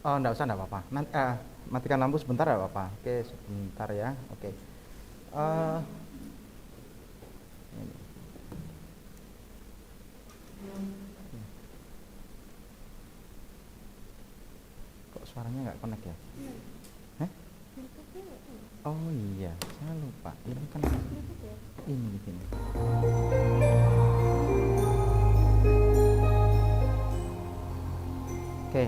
Oh, enggak apa-apa. Matikan lampu sebentar enggak apa-apa. Oke, sebentar ya. Oke. Eh, ini. Kok suaranya nggak connect ya? Hah? Oh iya, saya lupa. Ini kan ini di sini. Oke.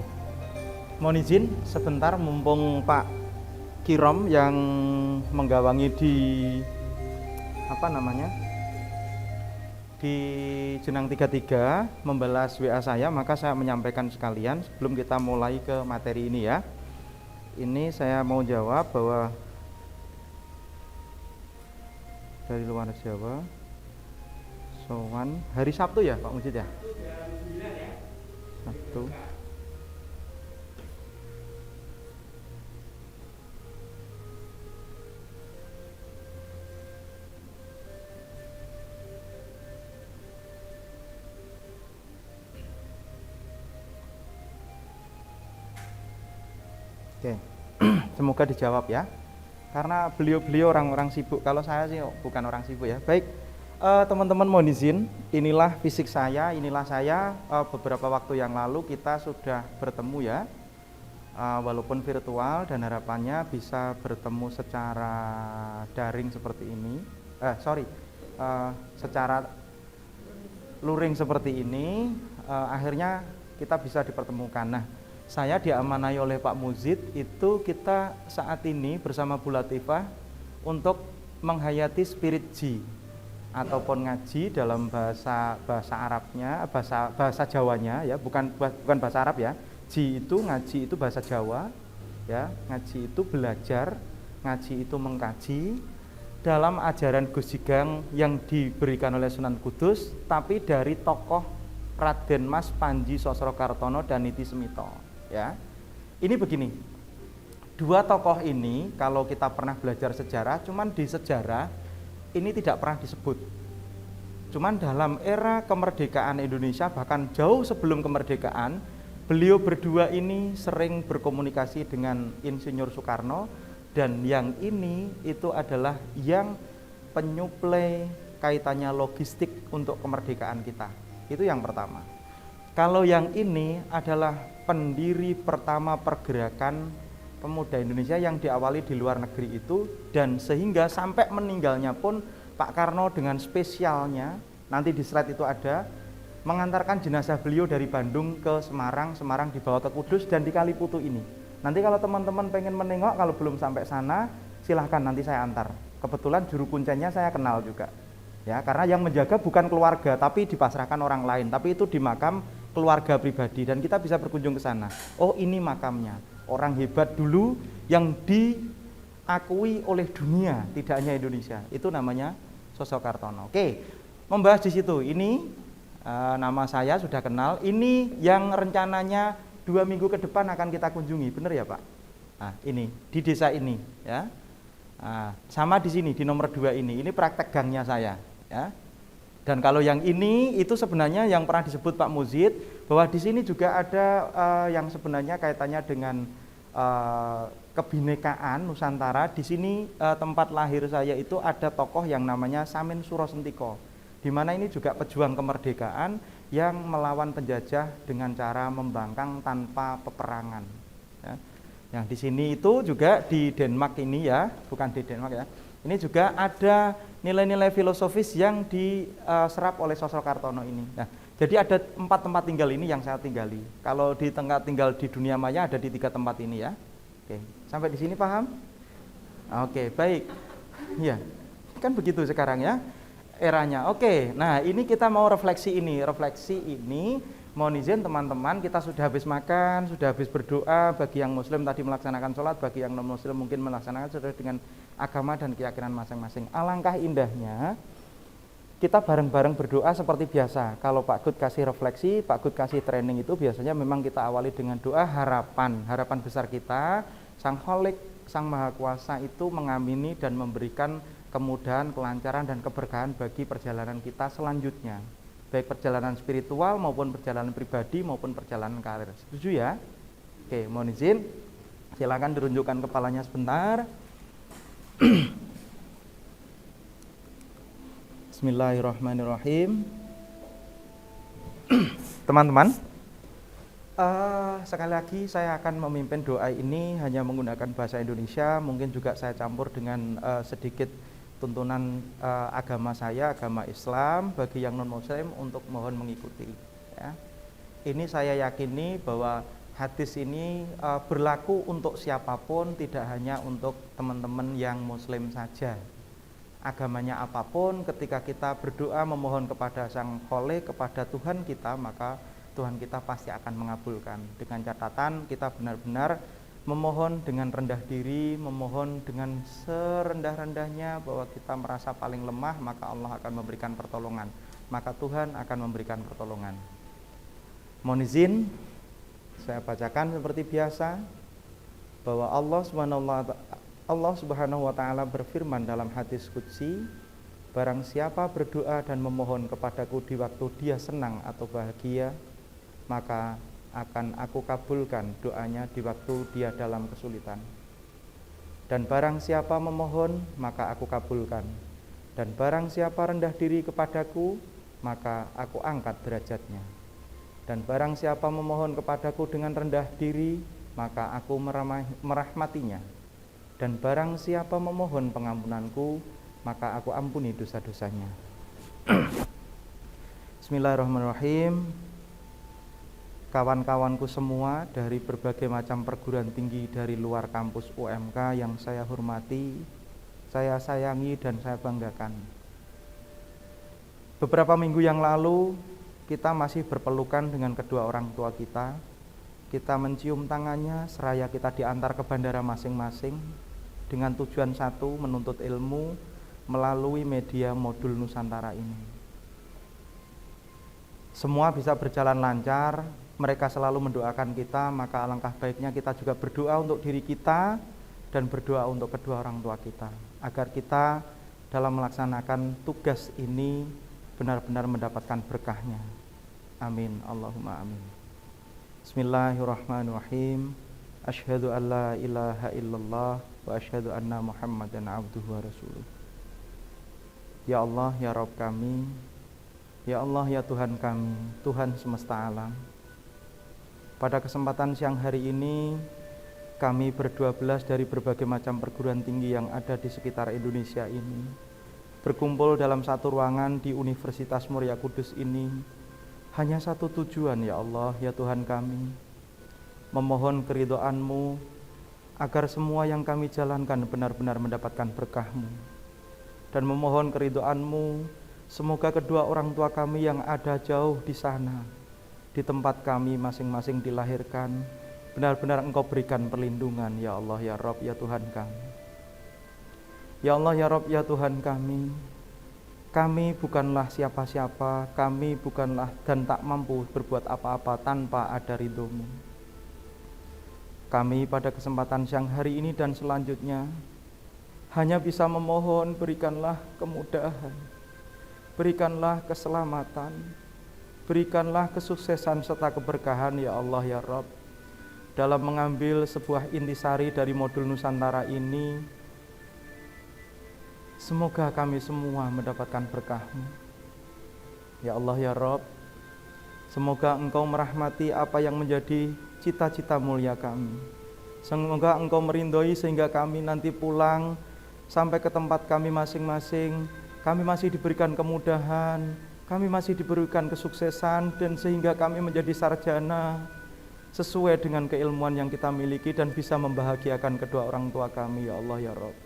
Mohon izin sebentar mumpung Pak Kirom yang menggawangi di apa namanya? Di Jenang 33 membalas WA saya, maka saya menyampaikan sekalian sebelum kita mulai ke materi ini ya. Ini saya mau jawab bahwa dari luar Jawa sowan hari Sabtu ya Pak Mujid ya? Sabtu. Oke. Semoga dijawab ya. Karena beliau-beliau orang-orang sibuk. Kalau saya sih bukan orang sibuk ya. Baik, teman-teman mohon izin. Inilah fisik saya, inilah saya. Beberapa waktu yang lalu kita sudah bertemu ya. Walaupun virtual dan harapannya bisa bertemu secara daring seperti ini. Secara luring seperti ini. Akhirnya kita bisa dipertemukan. Nah, saya diamanai oleh Pak Muzid itu kita saat ini bersama Bu Latifah untuk menghayati spirit Ji ataupun ngaji dalam bahasa Arabnya, bahasa Jawanya ya, bukan bahasa Arab ya. Ji itu ngaji itu bahasa Jawa ya, ngaji itu belajar, ngaji itu mengkaji dalam ajaran Gus Jigang yang diberikan oleh Sunan Kudus, tapi dari tokoh Raden Mas Panji Sosrokartono dan Niti Semito ya. Ini begini, dua tokoh ini kalau kita pernah belajar sejarah, cuman di sejarah ini tidak pernah disebut. Cuman dalam era kemerdekaan Indonesia, bahkan jauh sebelum kemerdekaan, beliau berdua ini sering berkomunikasi dengan Insinyur Soekarno, dan yang ini itu adalah yang penyuplai kaitannya logistik untuk kemerdekaan kita. Itu yang pertama. Kalau yang ini adalah pendiri pertama pergerakan pemuda Indonesia yang diawali di luar negeri itu, dan sehingga sampai meninggalnya pun Pak Karno dengan spesialnya, nanti di slide itu ada, mengantarkan jenazah beliau dari Bandung ke Semarang, Semarang dibawa ke Kudus dan di Kaliputu ini. Nanti kalau teman-teman pengen menengok, kalau belum sampai sana, silahkan nanti saya antar. Kebetulan juru kuncinya saya kenal juga. Ya, karena yang menjaga bukan keluarga, tapi dipasrahkan orang lain. Tapi itu di makam keluarga pribadi dan kita bisa berkunjung ke sana. Oh, ini makamnya. Orang hebat dulu yang diakui oleh dunia, tidak hanya Indonesia. Itu namanya Sosrokartono. Oke, membahas di situ. Ini nama saya sudah kenal. Ini yang rencananya 2 minggu ke depan akan kita kunjungi, benar ya Pak? Nah, ini di desa ini, ya. Nah, sama di sini di nomor 2 ini praktek gangnya saya, ya. Dan kalau yang ini itu sebenarnya yang pernah disebut Pak Muzid, bahwa di sini juga ada yang sebenarnya kaitannya dengan kebinekaan Nusantara. Di sini tempat lahir saya itu ada tokoh yang namanya Samin Surosentiko, di mana ini juga pejuang kemerdekaan yang melawan penjajah dengan cara membangkang tanpa peperangan. Ya. Yang di sini itu juga di Denmark ini ya, bukan di Denmark ya. Ini juga ada nilai-nilai filosofis yang diserap oleh Sosrokartono ini. Nah, jadi ada 4 tempat tinggal ini yang saya tinggali. Kalau di tengah tinggal di dunia maya ada di 3 tempat ini ya. Oke, sampai di sini paham? Oke, baik. Ya, kan begitu sekarang ya eranya. Oke, nah ini kita mau refleksi ini. Mohon izin teman-teman, kita sudah habis makan, sudah habis berdoa. Bagi yang muslim tadi melaksanakan sholat, bagi yang non muslim mungkin melaksanakan sesuai dengan agama dan keyakinan masing-masing. Alangkah indahnya kita bareng-bareng berdoa seperti biasa. Kalau Pak Gud kasih refleksi, Pak Gud kasih training, itu biasanya memang kita awali dengan doa harapan besar kita. Sang Kholik, Sang Maha Kuasa itu mengamini dan memberikan kemudahan, kelancaran dan keberkahan bagi perjalanan kita selanjutnya, baik perjalanan spiritual maupun perjalanan pribadi maupun perjalanan karir. Setuju ya? Oke, mohon izin. Silakan dirunjukkan kepalanya sebentar. Bismillahirrahmanirrahim. Teman-teman, sekali lagi saya akan memimpin doa ini hanya menggunakan bahasa Indonesia. Mungkin juga saya campur dengan sedikit tuntunan agama saya, agama Islam, bagi yang non-Muslim untuk mohon mengikuti. Ya. Ini saya yakini bahwa hadis ini berlaku untuk siapapun, tidak hanya untuk teman-teman yang Muslim saja. Agamanya apapun, ketika kita berdoa memohon kepada Sang Khalik, kepada Tuhan kita, maka Tuhan kita pasti akan mengabulkan. Dengan catatan kita benar-benar memohon dengan rendah diri, memohon dengan serendah-rendahnya, bahwa kita merasa paling lemah, maka Allah akan memberikan pertolongan, maka Tuhan akan memberikan pertolongan. Mohon izin saya bacakan seperti biasa, bahwa Allah Subhanahu wa Ta'ala berfirman dalam hadis qudsi, barang siapa berdoa dan memohon kepadaku di waktu dia senang atau bahagia, maka akan aku kabulkan doanya di waktu dia dalam kesulitan. Dan barang siapa memohon, maka aku kabulkan. Dan barang siapa rendah diri kepadaku, maka aku angkat derajatnya. Dan barang siapa memohon kepadaku dengan rendah diri, maka aku merahmatinya. Dan barang siapa memohon pengampunanku, maka aku ampuni dosa-dosanya. Bismillahirrahmanirrahim. Kawan-kawanku semua dari berbagai macam perguruan tinggi dari luar kampus UMK yang saya hormati, saya sayangi dan saya banggakan. Beberapa minggu yang lalu kita masih berpelukan dengan kedua orang tua kita. Kita mencium tangannya seraya kita diantar ke bandara masing-masing dengan tujuan satu, menuntut ilmu melalui media modul Nusantara ini. Semua bisa berjalan lancar, mereka selalu mendoakan kita, maka alangkah baiknya kita juga berdoa untuk diri kita dan berdoa untuk kedua orang tua kita, agar kita dalam melaksanakan tugas ini benar-benar mendapatkan berkahnya. Amin, Allahumma amin. Bismillahirrahmanirrahim. Asyhadu an la ilaha illallah wa asyhadu anna Muhammadan abduhu wa rasuluh. Ya Allah, ya Rabb kami, ya Allah, ya Tuhan kami, Tuhan semesta alam. Pada kesempatan siang hari ini, kami ber-12 dari berbagai macam perguruan tinggi yang ada di sekitar Indonesia ini berkumpul dalam satu ruangan di Universitas Muria Kudus ini, hanya satu tujuan, ya Allah, ya Tuhan kami, memohon keridhaan-Mu agar semua yang kami jalankan benar-benar mendapatkan berkah-Mu, dan memohon keridhaan-Mu semoga kedua orang tua kami yang ada jauh di sana, di tempat kami masing-masing dilahirkan, benar-benar Engkau berikan perlindungan, ya Allah, ya Rabb, ya Tuhan kami. Ya Allah, ya Rabb, ya Tuhan kami bukanlah siapa-siapa, kami bukanlah dan tak mampu berbuat apa-apa tanpa ada ridho-Mu. Kami pada kesempatan siang hari ini dan selanjutnya hanya bisa memohon, berikanlah kemudahan, berikanlah keselamatan, berikanlah kesuksesan serta keberkahan, ya Allah, ya Rabb, dalam mengambil sebuah intisari dari modul Nusantara ini. Semoga kami semua mendapatkan berkah-Mu, ya Allah, ya Rabb. Semoga Engkau merahmati apa yang menjadi cita-cita mulia kami. Semoga Engkau merindhoi sehingga kami nanti pulang sampai ke tempat kami masing-masing, kami masih diberikan kemudahan, kami masih diberikan kesuksesan, dan sehingga kami menjadi sarjana sesuai dengan keilmuan yang kita miliki dan bisa membahagiakan kedua orang tua kami, ya Allah, ya Rabb.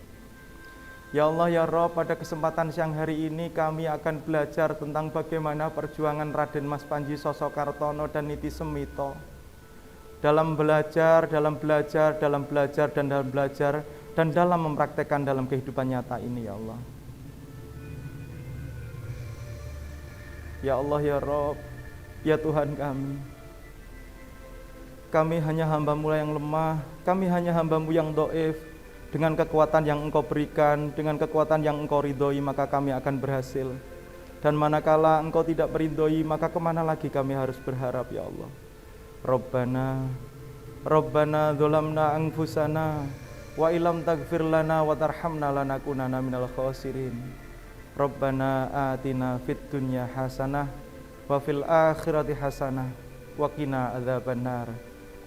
Ya Allah, ya Rabb, pada kesempatan siang hari ini kami akan belajar tentang bagaimana perjuangan Raden Mas Panji Sosokartono dan Niti Semito dalam belajar, dan dalam mempraktekkan dalam kehidupan nyata ini, ya Allah. Ya Allah, ya Rabb, ya Tuhan kami hanya hamba-Mu yang lemah, kami hanya hamba-Mu yang dhaif. Dengan kekuatan yang Engkau berikan, dengan kekuatan yang Engkau ridhoi, maka kami akan berhasil. Dan manakala Engkau tidak meridhoi, maka kemana lagi kami harus berharap, ya Allah. Rabbana Rabbana dzalamna anfusana wa illam taghfir lana wa tarhamna lanakunanna minal khasirin. Rabbana atina fid dunya hasanah wa fil akhirati hasanah wa qina adzabannar.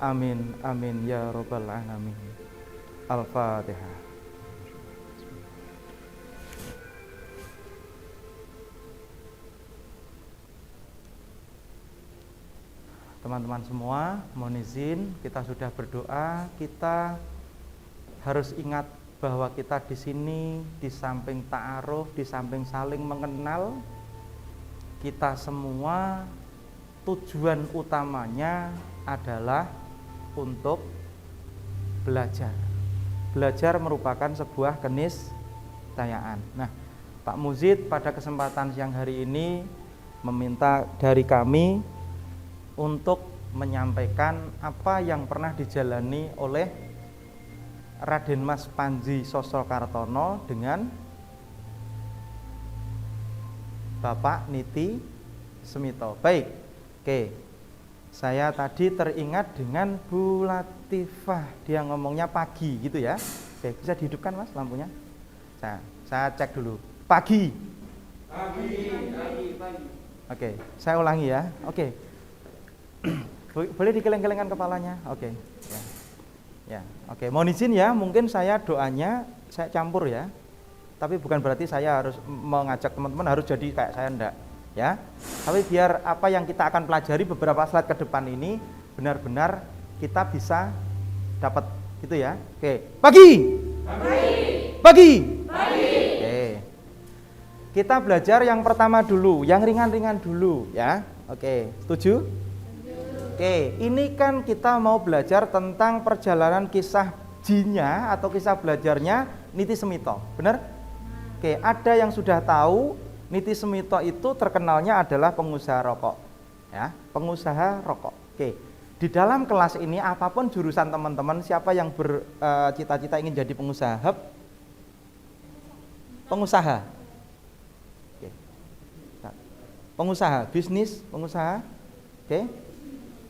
Amin amin ya rabbal alamin. Al-Fatihah. Teman-teman semua, mohon izin, kita sudah berdoa. Kita harus ingat bahwa kita di sini di samping ta'aruf, di samping saling mengenal, kita semua tujuan utamanya adalah untuk belajar. Belajar merupakan sebuah keniscayaan. Nah, Pak Muzid pada kesempatan siang hari ini meminta dari kami untuk menyampaikan apa yang pernah dijalani oleh Raden Mas Panji Sosrokartono dengan Bapak Niti Semito. Baik, oke. Saya tadi teringat dengan Bu Latifah, dia ngomongnya pagi gitu ya. Oke, bisa dihidupkan Mas lampunya? Saya cek dulu. Pagi. Pagi. Oke, saya ulangi ya. Oke. Boleh dikeleng-kelengkan kepalanya? Oke. Ya. Oke, mohon izin ya, mungkin saya doanya saya campur ya. Tapi bukan berarti saya harus mengajak teman-teman harus jadi kayak saya, enggak ya. Tapi biar apa yang kita akan pelajari beberapa slide ke depan ini benar-benar kita bisa dapat gitu ya. Oke. Pagi. Oke. Kita belajar yang pertama dulu, yang ringan-ringan dulu ya. Oke, setuju? Oke, ini kan kita mau belajar tentang perjalanan kisah jinnya atau kisah belajarnya Niti Semito, benar? Oke, ada yang sudah tahu Niti Semito itu terkenalnya adalah pengusaha rokok, ya, pengusaha rokok. Oke, di dalam kelas ini apapun jurusan teman-teman, siapa yang bercita-cita ingin jadi pengusaha? Pengusaha. Oke. Pengusaha, bisnis, pengusaha. Oke.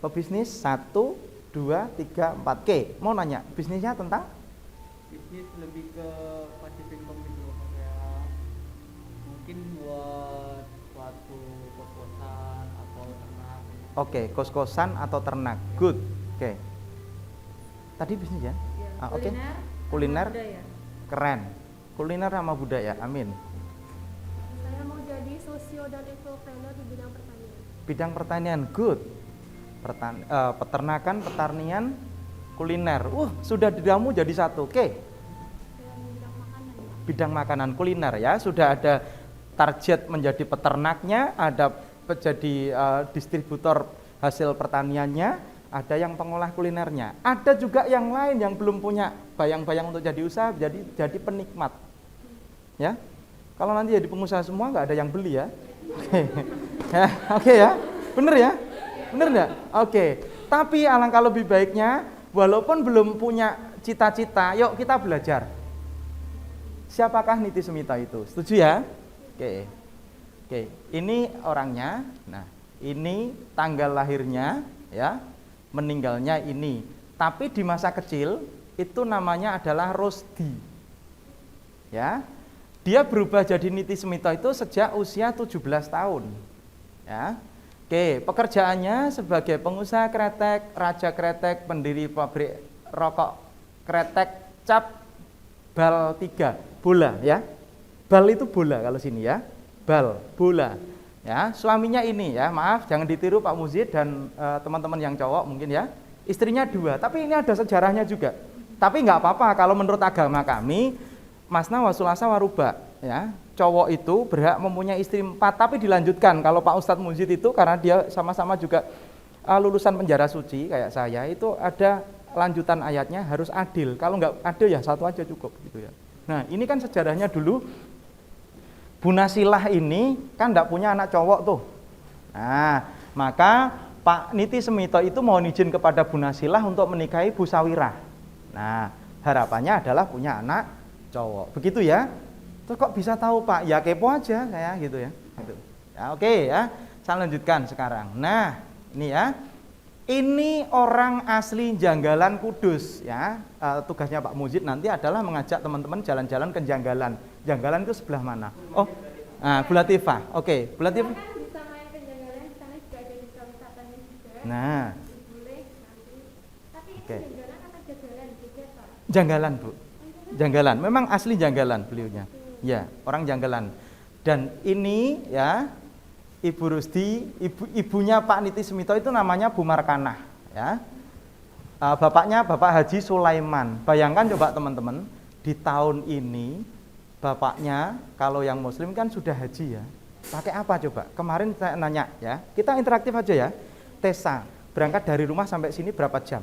Pebisnis 1, 2, 3, 4. Oke, mau nanya, bisnisnya tentang? Bisnis lebih ke passive income gitu, kayak mungkin buat suatu kos-kosan atau ternak. Oke, kos-kosan atau ternak. Good. Oke. Tadi bisnis ya? Oke. Kuliner. Keren. Kuliner sama budaya. Amin. Saya mau jadi sosio dan ekopreneur di bidang pertanian. Bidang pertanian. Good. Peternakan, pertanian, kuliner. Sudah diramu jadi satu. Oke. Bidang makanan kuliner ya. Sudah ada target menjadi peternaknya, ada menjadi distributor hasil pertaniannya, ada yang pengolah kulinernya. Ada juga yang lain yang belum punya bayang-bayang untuk jadi usaha, jadi penikmat. Ya. Kalau nanti jadi pengusaha semua nggak ada yang beli ya. Ya, oke ya. Bener ya? Bener enggak? Oke. Tapi alangkah lebih baiknya, walaupun belum punya cita-cita, yuk kita belajar. Siapakah Niti Semito itu? Setuju ya? Oke. Ini orangnya. Nah, ini tanggal lahirnya, ya. Meninggalnya ini. Tapi di masa kecil itu namanya adalah Rosdi. Ya. Dia berubah jadi Niti Semito itu sejak usia 17 tahun. Ya. Oke, pekerjaannya sebagai pengusaha kretek, raja kretek, pendiri pabrik rokok kretek cap bal 3, bola ya. Bal itu bola kalau sini ya. Bal, bola. Ya, suaminya ini ya, maaf jangan ditiru Pak Muzid dan teman-teman yang cowok mungkin ya. Istrinya 2, tapi ini ada sejarahnya juga. Tapi nggak apa-apa kalau menurut agama kami masna wasulasa waruba ya. Cowok itu berhak mempunyai istri 4, tapi dilanjutkan. Kalau Pak Ustadz Muzid itu karena dia sama-sama juga lulusan penjara suci kayak saya, itu ada lanjutan ayatnya harus adil. Kalau nggak adil ya 1 aja cukup gitu ya. Nah, ini kan sejarahnya dulu Bu Nasilah ini kan nggak punya anak cowok tuh. Nah, maka Pak Niti Semito itu mohon izin kepada Bu Nasilah untuk menikahi Bu Sawirah. Nah, harapannya adalah punya anak cowok. Begitu ya. Terus kok bisa tahu Pak? Ya kepo aja saya gitu ya. Gitu. Ya oke ya. Saya lanjutkan sekarang. Nah, ini ya. Ini orang asli Janggalan Kudus ya. Tugasnya Pak Muzid nanti adalah mengajak teman-teman jalan-jalan ke Janggalan. Janggalan itu sebelah mana? Oh, Bu Latifah. Oke, Bu Latifah. Kan bisa main ke Janggalan, di sana juga ada desa wisatanya juga. Nah, Boleh nanti. Tapi ini Oke. Janggalan atau Jagalan juga, Pak? Janggalan, Bu. Janggalan, memang asli Janggalan beliaunya. Ya, orang Janggalan. Dan ini ya Ibu Rusdi, ibunya Pak Niti Semito itu namanya Bu Markanah, ya. Bapaknya Bapak Haji Sulaiman. Bayangkan coba teman-teman, di tahun ini bapaknya kalau yang Muslim kan sudah haji ya. Pakai apa coba? Kemarin saya nanya ya. Kita interaktif aja ya. Tessa, berangkat dari rumah sampai sini berapa jam?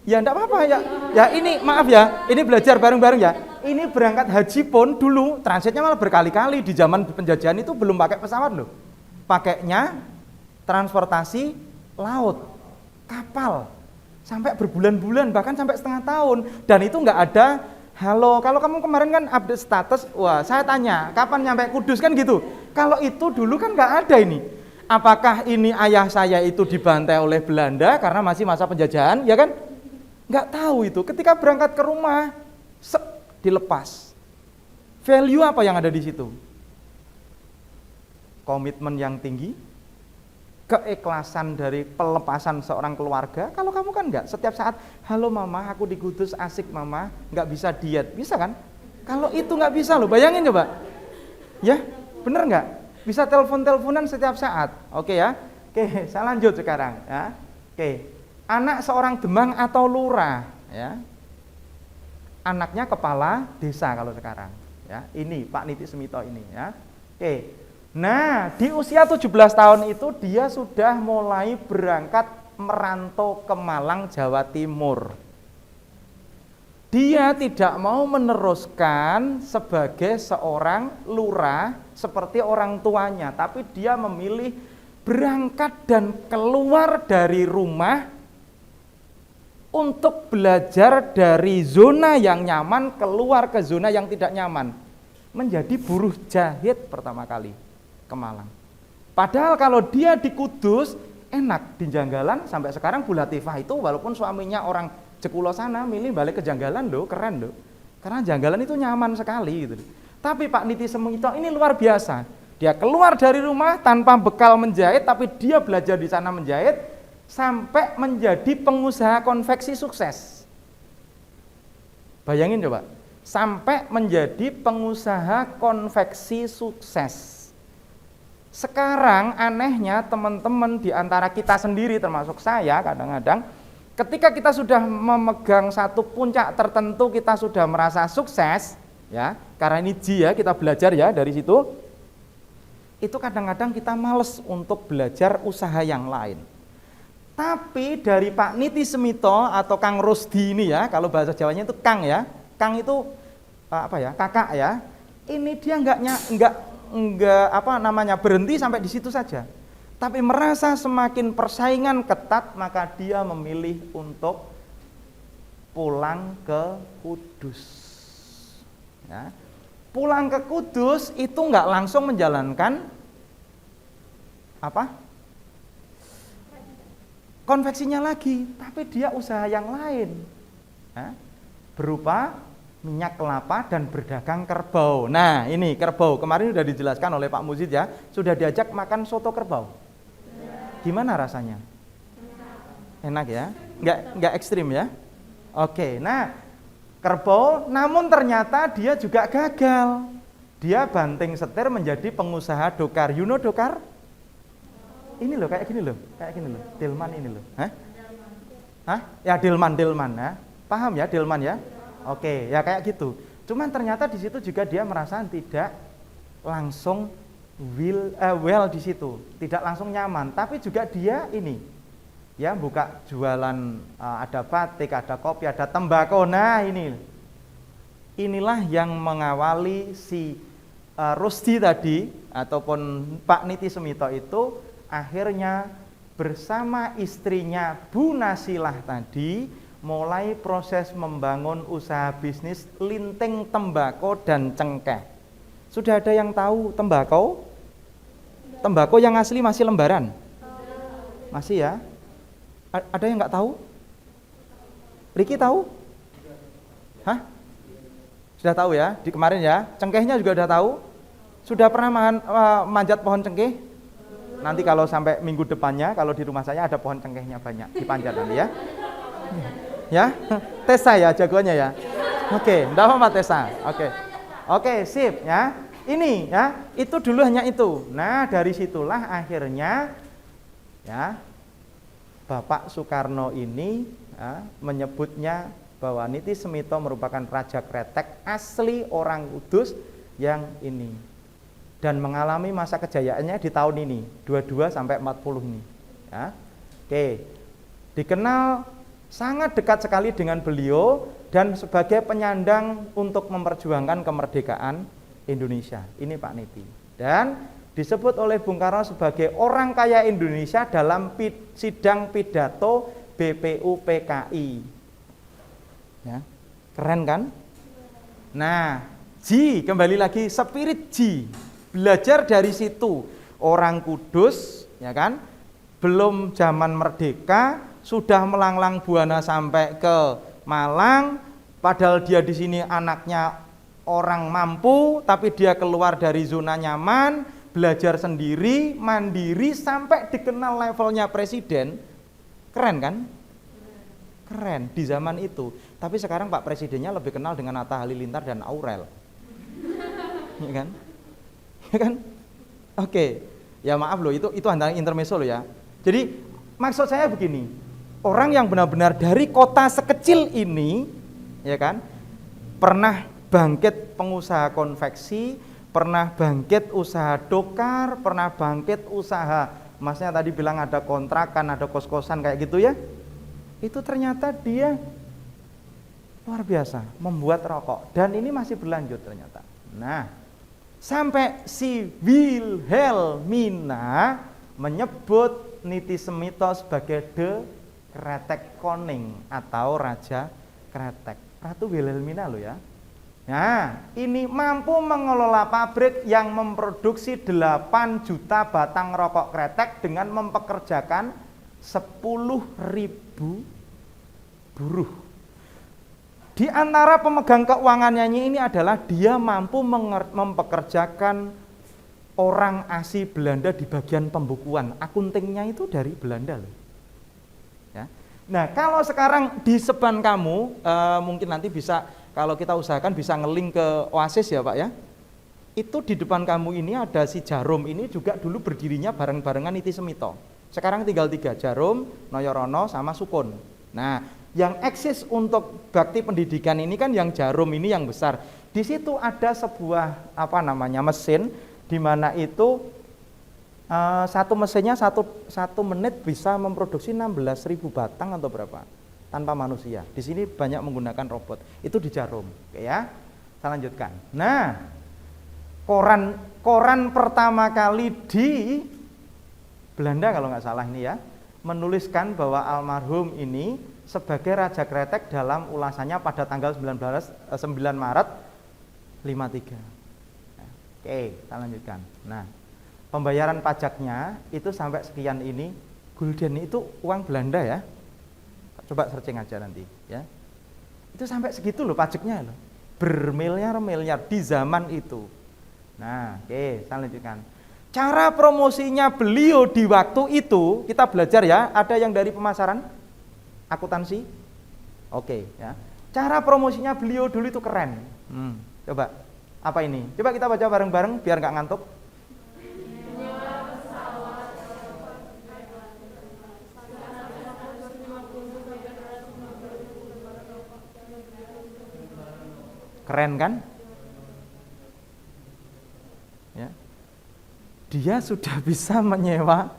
Ya enggak apa-apa ya. Ya ini maaf ya, ini belajar bareng-bareng ya. Ini berangkat haji pun dulu transitnya malah berkali-kali. Di zaman penjajahan itu belum pakai pesawat loh. Pakainya transportasi laut, kapal. Sampai berbulan-bulan, bahkan sampai setengah tahun. Dan itu enggak ada halo. Kalau kamu kemarin kan update status, wah saya tanya, kapan nyampe Kudus kan gitu. Kalau itu dulu kan enggak ada ini. Apakah ini ayah saya itu dibantai oleh Belanda karena masih masa penjajahan, ya kan? Nggak tahu itu. Ketika berangkat ke rumah, dilepas. Value apa yang ada di situ? Komitmen yang tinggi, keikhlasan dari pelepasan seorang keluarga. Kalau kamu kan nggak, setiap saat, halo mama, aku di Kudus, asik mama, nggak bisa diet, bisa kan? Kalau itu nggak bisa loh, bayangin coba. Ya, bener nggak? Bisa telepon-teleponan setiap saat. Oke ya, oke, saya lanjut sekarang. Ya, oke. Anak seorang demang atau lurah, ya. Anaknya kepala desa kalau sekarang, ya. Ini Pak Niti Semito ini, ya. Oke. Nah, di usia 17 tahun itu dia sudah mulai berangkat merantau ke Malang, Jawa Timur. Dia tidak mau meneruskan sebagai seorang lurah seperti orang tuanya, tapi dia memilih berangkat dan keluar dari rumah untuk belajar dari zona yang nyaman keluar ke zona yang tidak nyaman. Menjadi buruh jahit pertama kali ke Malang. Padahal kalau dia di Kudus enak, di Janggalan sampai sekarang Bu Latifah itu walaupun suaminya orang Jekulo sana milih balik ke Janggalan loh, keren loh. Karena Janggalan itu nyaman sekali gitu. Tapi Pak Niti Semito ini luar biasa. Dia keluar dari rumah tanpa bekal menjahit, tapi dia belajar di sana menjahit sampai menjadi pengusaha konveksi sukses. Bayangin coba, sampai menjadi pengusaha konveksi sukses. Sekarang anehnya teman-teman di antara kita sendiri termasuk saya kadang-kadang ketika kita sudah memegang satu puncak tertentu, kita sudah merasa sukses, ya, karena ini Ji ya, kita belajar ya dari situ. Itu kadang-kadang kita males untuk belajar usaha yang lain. Tapi dari Pak Niti Semito atau Kang Rusdi ini ya, kalau bahasa Jawanya itu Kang ya, Kang itu apa ya, kakak ya. Ini dia enggak berhenti sampai di situ saja. Tapi merasa semakin persaingan ketat, maka dia memilih untuk pulang ke Kudus. Ya. Pulang ke Kudus itu enggak langsung menjalankan apa? Konveksinya lagi, tapi dia usaha yang lain, ya, berupa minyak kelapa dan berdagang kerbau. Nah ini kerbau, kemarin sudah dijelaskan oleh Pak Muzid ya, sudah diajak makan soto kerbau. Gimana rasanya? Enak ya? Nggak ekstrim ya? Oke, nah kerbau, namun ternyata dia juga gagal. Dia banting setir menjadi pengusaha dokar. You know dokar? Ini loh, kayak gini loh, delman ini loh. Hah? Ya delman ya. Paham ya delman ya? Oke, ya kayak gitu. Cuman ternyata di situ juga dia merasa tidak langsung well di situ, tidak langsung nyaman. Tapi juga dia ini, ya buka jualan, ada batik, ada kopi, ada tembakau. Nah inilah yang mengawali si Rusdi tadi ataupun Pak Niti Semito itu. Akhirnya bersama istrinya Bu Nasilah tadi mulai proses membangun usaha bisnis linting tembakau dan cengkeh. Sudah ada yang tahu tembakau? Tembakau yang asli masih lembaran? Masih ya? Ada yang nggak tahu? Riki tahu? Hah? Sudah tahu ya? Di kemarin ya? Cengkehnya juga udah tahu? Sudah pernah manjat pohon cengkeh? Nanti kalau sampai minggu depannya, kalau di rumah saya ada pohon cengkehnya banyak, dipanjat nanti ya. Ya? Tesa ya jagoannya ya? Oke, enggak apa-apa Tesa. Oke, sip ya. Ini ya, itu dulu hanya itu. Nah, dari situlah akhirnya ya Bapak Soekarno ini ya, menyebutnya bahwa Niti Semito merupakan Raja Kretek asli orang Kudus yang ini. Dan mengalami masa kejayaannya di tahun ini, 22 sampai 40 ini. Ya. Oke. Dikenal sangat dekat sekali dengan beliau dan sebagai penyandang untuk memperjuangkan kemerdekaan Indonesia. Ini Pak Niti. Dan disebut oleh Bung Karno sebagai orang kaya Indonesia dalam sidang pidato BPUPKI. Ya. Keren kan? Nah, Ji, kembali lagi spirit Ji. Belajar dari situ. Orang Kudus, ya kan? Belum zaman merdeka sudah melanglang buana sampai ke Malang, padahal dia di sini anaknya orang mampu, tapi dia keluar dari zona nyaman, belajar sendiri, mandiri, sampai dikenal levelnya presiden. Keren kan? Keren di zaman itu. Tapi sekarang Pak Presidennya lebih kenal dengan Atta Halilintar dan Aurel. Ya kan? Ya kan? Oke. Ya maaf loh, itu antara intermezzo loh ya. Jadi maksud saya begini, orang yang benar-benar dari kota sekecil ini, ya kan, pernah bangkit pengusaha konveksi, pernah bangkit usaha dokar, pernah bangkit usaha, masnya tadi bilang ada kontrakan, ada kos-kosan kayak gitu ya. Itu ternyata dia luar biasa membuat rokok dan ini masih berlanjut ternyata. Nah, sampai si Wilhelmina menyebut Niti Semito sebagai The Kretek Koning atau Raja Kretek. Ratu Wilhelmina loh ya. Nah, ini mampu mengelola pabrik yang memproduksi 8 juta batang rokok kretek dengan mempekerjakan 10.000 buruh. Di antara pemegang keuangannya ini adalah dia mampu mempekerjakan orang asli Belanda di bagian pembukuan. Akuntingnya itu dari Belanda loh. Ya. Nah, kalau sekarang di seban kamu, mungkin nanti bisa, kalau kita usahakan bisa nge-link ke Oasis ya Pak ya. Itu di depan kamu ini ada si Jarum, ini juga dulu berdirinya bareng-barengan Niti Semito. Sekarang tinggal 3, Jarum, Noyorono, sama Sukun. Nah, yang eksis untuk bakti pendidikan ini kan yang Jarum ini yang besar. Di situ ada sebuah mesin di mana itu satu mesinnya satu menit bisa memproduksi 16.000 batang atau berapa tanpa manusia. Di sini banyak menggunakan robot. Itu di Jarum, oke ya. Saya lanjutkan. Nah, koran pertama kali di Belanda kalau nggak salah ini ya, menuliskan bahwa almarhum ini sebagai Raja Kretek dalam ulasannya pada tanggal 9 Maret 53. Oke, kita lanjutkan. Nah, pembayaran pajaknya itu sampai sekian ini, gulden itu uang Belanda ya. Coba searching aja nanti ya. Itu sampai segitu loh pajaknya loh. Bermiliar-miliar di zaman itu. Nah, oke, saya lanjutkan. Cara promosinya beliau di waktu itu, kita belajar ya, ada yang dari pemasaran, akuntansi. Oke, ya. Cara promosinya beliau dulu itu keren. Coba, apa ini? Coba kita baca bareng-bareng biar nggak ngantuk. Keren kan? Ya. Dia sudah bisa menyewa.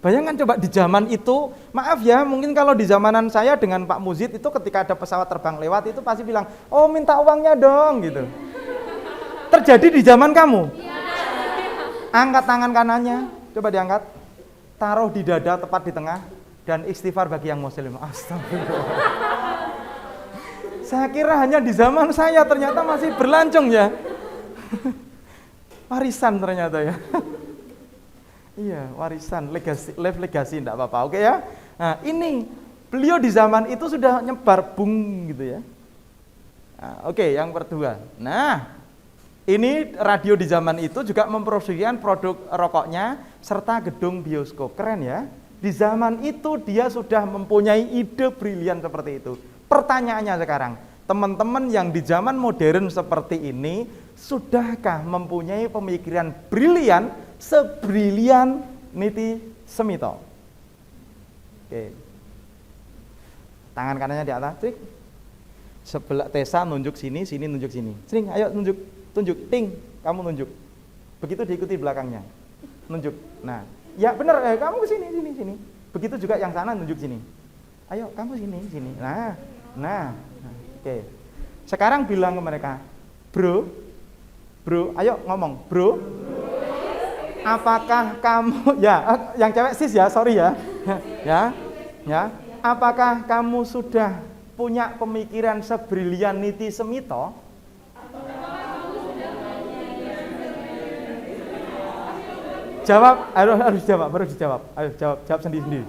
Bayangkan coba di zaman itu, maaf ya, mungkin kalau di zamanan saya dengan Pak Muzid itu ketika ada pesawat terbang lewat itu pasti bilang, "Oh, minta uangnya dong," gitu. Terjadi di zaman kamu? Angkat tangan kanannya, coba diangkat. Taruh di dada tepat di tengah dan istighfar bagi yang muslim. Astagfirullah. Saya kira hanya di zaman saya, ternyata masih berlancung ya. Warisan ternyata ya. Iya, warisan, legasi, live legacy enggak apa-apa. Oke ya. Nah, ini beliau di zaman itu sudah nyebar bung gitu ya. Nah, oke, yang kedua. Nah, ini radio di zaman itu juga memproduksikan produk rokoknya serta gedung bioskop. Keren ya. Di zaman itu dia sudah mempunyai ide brilian seperti itu. Pertanyaannya sekarang, teman-teman yang di zaman modern seperti ini, sudahkah mempunyai pemikiran brilian sebrilian Niti Semito? Oke. Tangan kanannya di atas, trik. Sebelah Tessa nunjuk sini, sini nunjuk sini. Sering, ayo tunjuk, ting, kamu nunjuk. Begitu diikuti belakangnya. Nunjuk. Nah, ya benar, kamu ke sini, sini. Begitu juga yang sana nunjuk sini. Ayo, kamu sini. Nah. Oke. Sekarang bilang ke mereka, bro, ayo ngomong, bro. Apakah kamu, ya, yang cewek sis ya, sorry ya, ya. Apakah kamu sudah punya pemikiran sebrilian Niti Semito? Jawab, harus jawab, baru dijawab. Ayo jawab sendiri.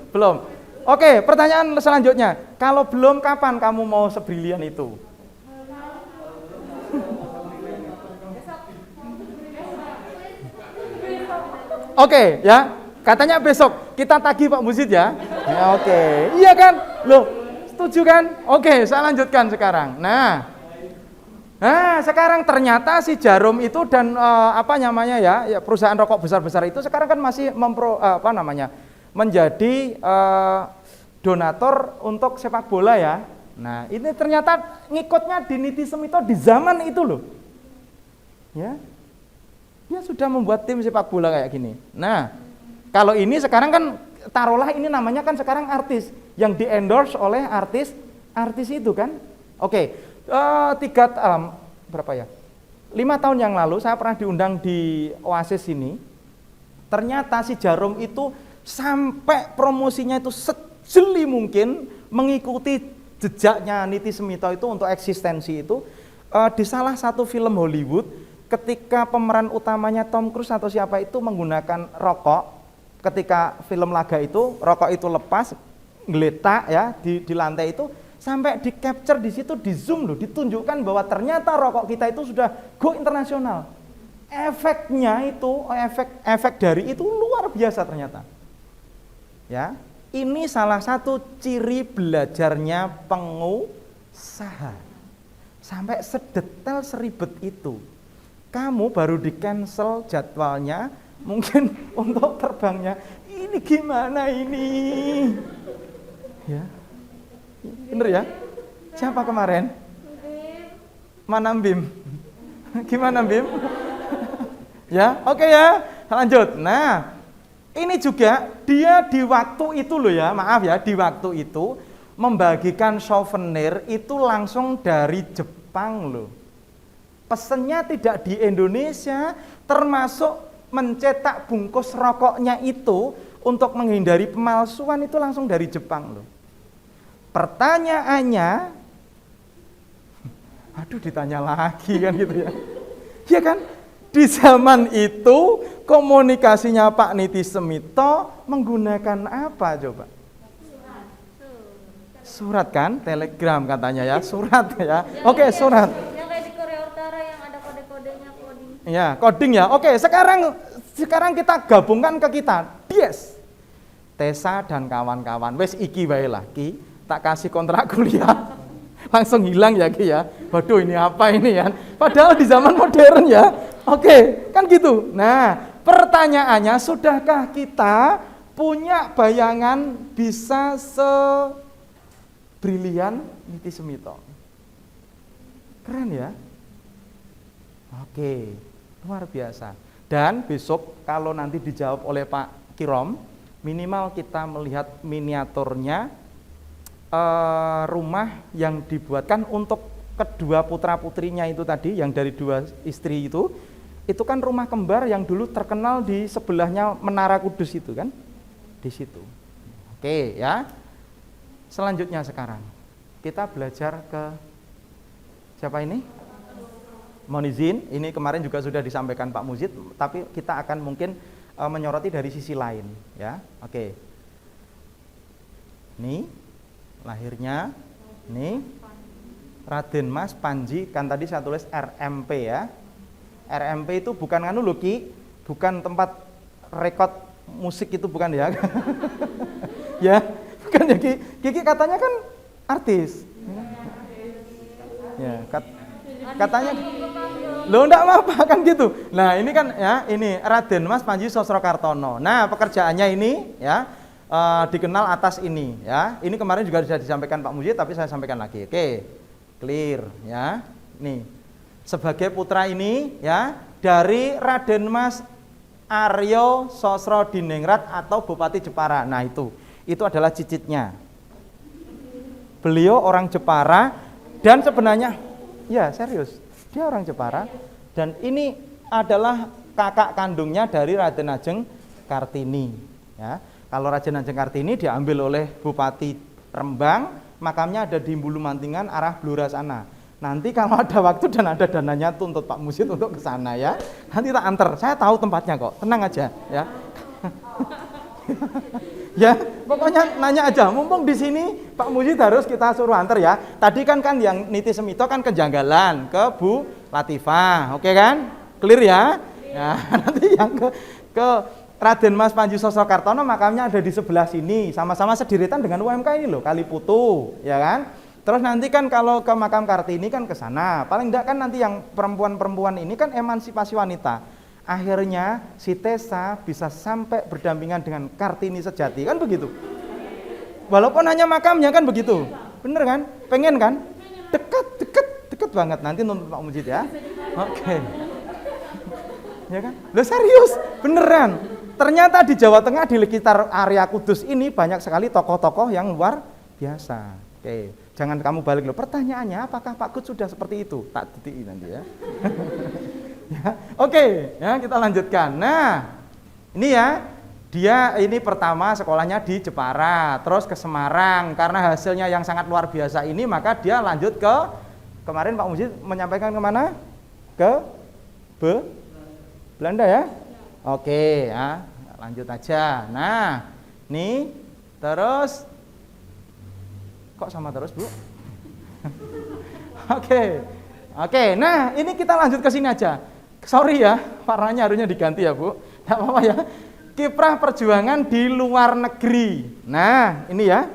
Belum. Oke, pertanyaan selanjutnya. Kalau belum, kapan kamu mau sebrilian itu? Oke, ya. Katanya besok kita tagih Pak Muzid ya. Ya oke. Iya kan? Loh, setuju kan? Oke, saya lanjutkan sekarang. Nah, sekarang ternyata si Jarum itu dan ya perusahaan rokok besar-besar itu sekarang kan masih menjadi donatur untuk sepak bola ya. Nah, ini ternyata ngikutnya di Niti Semito di zaman itu loh. Ya. Dia sudah membuat tim sepak bola kayak gini. Nah, kalau ini sekarang kan taruhlah ini namanya kan sekarang artis yang di-endorse oleh artis itu kan. Oke. 5 tahun yang lalu saya pernah diundang di Oasis ini. Ternyata si Jarum itu sampai promosinya itu sejeli mungkin mengikuti jejaknya Niti Semito itu untuk eksistensi itu di salah satu film Hollywood ketika pemeran utamanya Tom Cruise atau siapa itu menggunakan rokok ketika film laga itu rokok itu lepas ngeletak ya di lantai itu sampai di capture di situ di zoom loh ditunjukkan bahwa ternyata rokok kita itu sudah go internasional. Efeknya itu efek dari itu luar biasa ternyata. Ya, ini salah satu ciri belajarnya pengusaha. Sampai sedetail seribet itu. Kamu baru di cancel jadwalnya, mungkin untuk terbangnya. Ini gimana ini? Ya, bener ya? Siapa kemarin? Mana Bim? Gimana Bim? Ya, oke ya, lanjut. Nah, ini juga dia di waktu itu loh ya, maaf ya, di waktu itu membagikan souvenir itu langsung dari Jepang loh. Pesennya tidak di Indonesia, termasuk mencetak bungkus rokoknya itu untuk menghindari pemalsuan itu langsung dari Jepang loh. Pertanyaannya, aduh ditanya lagi kan gitu ya. Iya kan? Di zaman itu komunikasinya Pak Niti Semito menggunakan apa coba? Surat kan? Telegram katanya ya, surat ya. Oke, surat. Yang kayak di Korea Utara yang ada kode-kodenya coding. Ya, coding ya. Oke, sekarang kita gabungkan ke kita. Yes. Tessa dan kawan-kawan. Wes iki wae lah, Ki. Tak kasih kontrak kuliah. Langsung hilang ya Ki ya. Waduh ini apa ini ya? Padahal di zaman modern ya. Oke, kan gitu. Nah, pertanyaannya sudahkah kita punya bayangan bisa sebrilian Niti Semito? Keren ya? Oke, luar biasa. Dan besok kalau nanti dijawab oleh Pak Kirom, minimal kita melihat miniaturnya rumah yang dibuatkan untuk kedua putra-putrinya itu tadi, yang dari dua istri itu kan rumah kembar yang dulu terkenal di sebelahnya Menara Kudus itu kan, di situ. Oke ya. Selanjutnya sekarang kita belajar ke siapa ini? mohon izin, ini kemarin juga sudah disampaikan Pak Muzid, tapi kita akan mungkin menyoroti dari sisi lain, ya. Oke. Nih lahirnya, nih Raden Mas Panji, kan tadi saya tulis RMP ya. RMP itu bukan anu loh Ki, bukan tempat rekod musik itu bukan ya. Ya, bukan ya Ki. Kiki katanya kan artis. Ya, katanya lo enggak apa-apa kan gitu. Nah, ini kan ya, ini Raden Mas Panji Sosrokartono. Nah, pekerjaannya ini ya dikenal atas ini ya. Ini kemarin juga sudah disampaikan Pak Mujid tapi saya sampaikan lagi. Oke. Clear ya. Nih. Sebagai putra ini ya dari Raden Mas Aryo Sosrodiningrat atau Bupati Jepara. Nah, itu adalah cicitnya. Beliau orang Jepara dan sebenarnya ya serius, dia orang Jepara dan ini adalah kakak kandungnya dari Raden Ajeng Kartini ya. Kalau Raden Ajeng Kartini diambil oleh Bupati Rembang, makamnya ada di Bulu Mantingan arah Blora sana. Nanti kalau ada waktu dan ada dananya tuntut Pak Muzid untuk ke sana ya. Nanti tak antar. Saya tahu tempatnya kok. Tenang aja ya. Ya, pokoknya nanya aja. Mumpung di sini Pak Muzid harus kita suruh antar ya. Tadi kan yang Niti Semito kan ke Janggalan, ke Bu Latifah. Oke kan? Clear ya? Ya, nanti yang ke Raden Mas Panji Sosrokartono makamnya ada di sebelah sini, sama-sama sediritan dengan UMK ini loh, Kaliputu, ya kan? Terus nanti kan kalau ke makam Kartini kan ke sana. Paling enggak kan nanti yang perempuan-perempuan ini kan emansipasi wanita. Akhirnya si Tessa bisa sampai berdampingan dengan Kartini sejati, kan begitu? Walaupun hanya makamnya kan begitu. Bener kan? Pengen kan? Deket banget nanti nonton Pak Mujid ya. Oke. Ya kan? Loh serius, beneran. Ternyata di Jawa Tengah di sekitar area Kudus ini banyak sekali tokoh-tokoh yang luar biasa. Oke, jangan kamu balik loh. Pertanyaannya, apakah Pak Kud sudah seperti itu? Tak titik nanti ya. Ya, oke, ya kita lanjutkan. Nah, ini ya, dia ini pertama sekolahnya di Jepara, terus ke Semarang. Karena hasilnya yang sangat luar biasa ini, maka dia lanjut ke kemarin Pak Mujid menyampaikan kemana? Ke Belanda ya? Oke, ya, lanjut aja. Nah, nih terus kok sama terus, Bu? Oke. Nah, ini kita lanjut ke sini aja. Sorry ya, warnanya harusnya diganti ya, Bu. Enggak apa-apa ya. Kiprah perjuangan di luar negeri. Nah, ini ya.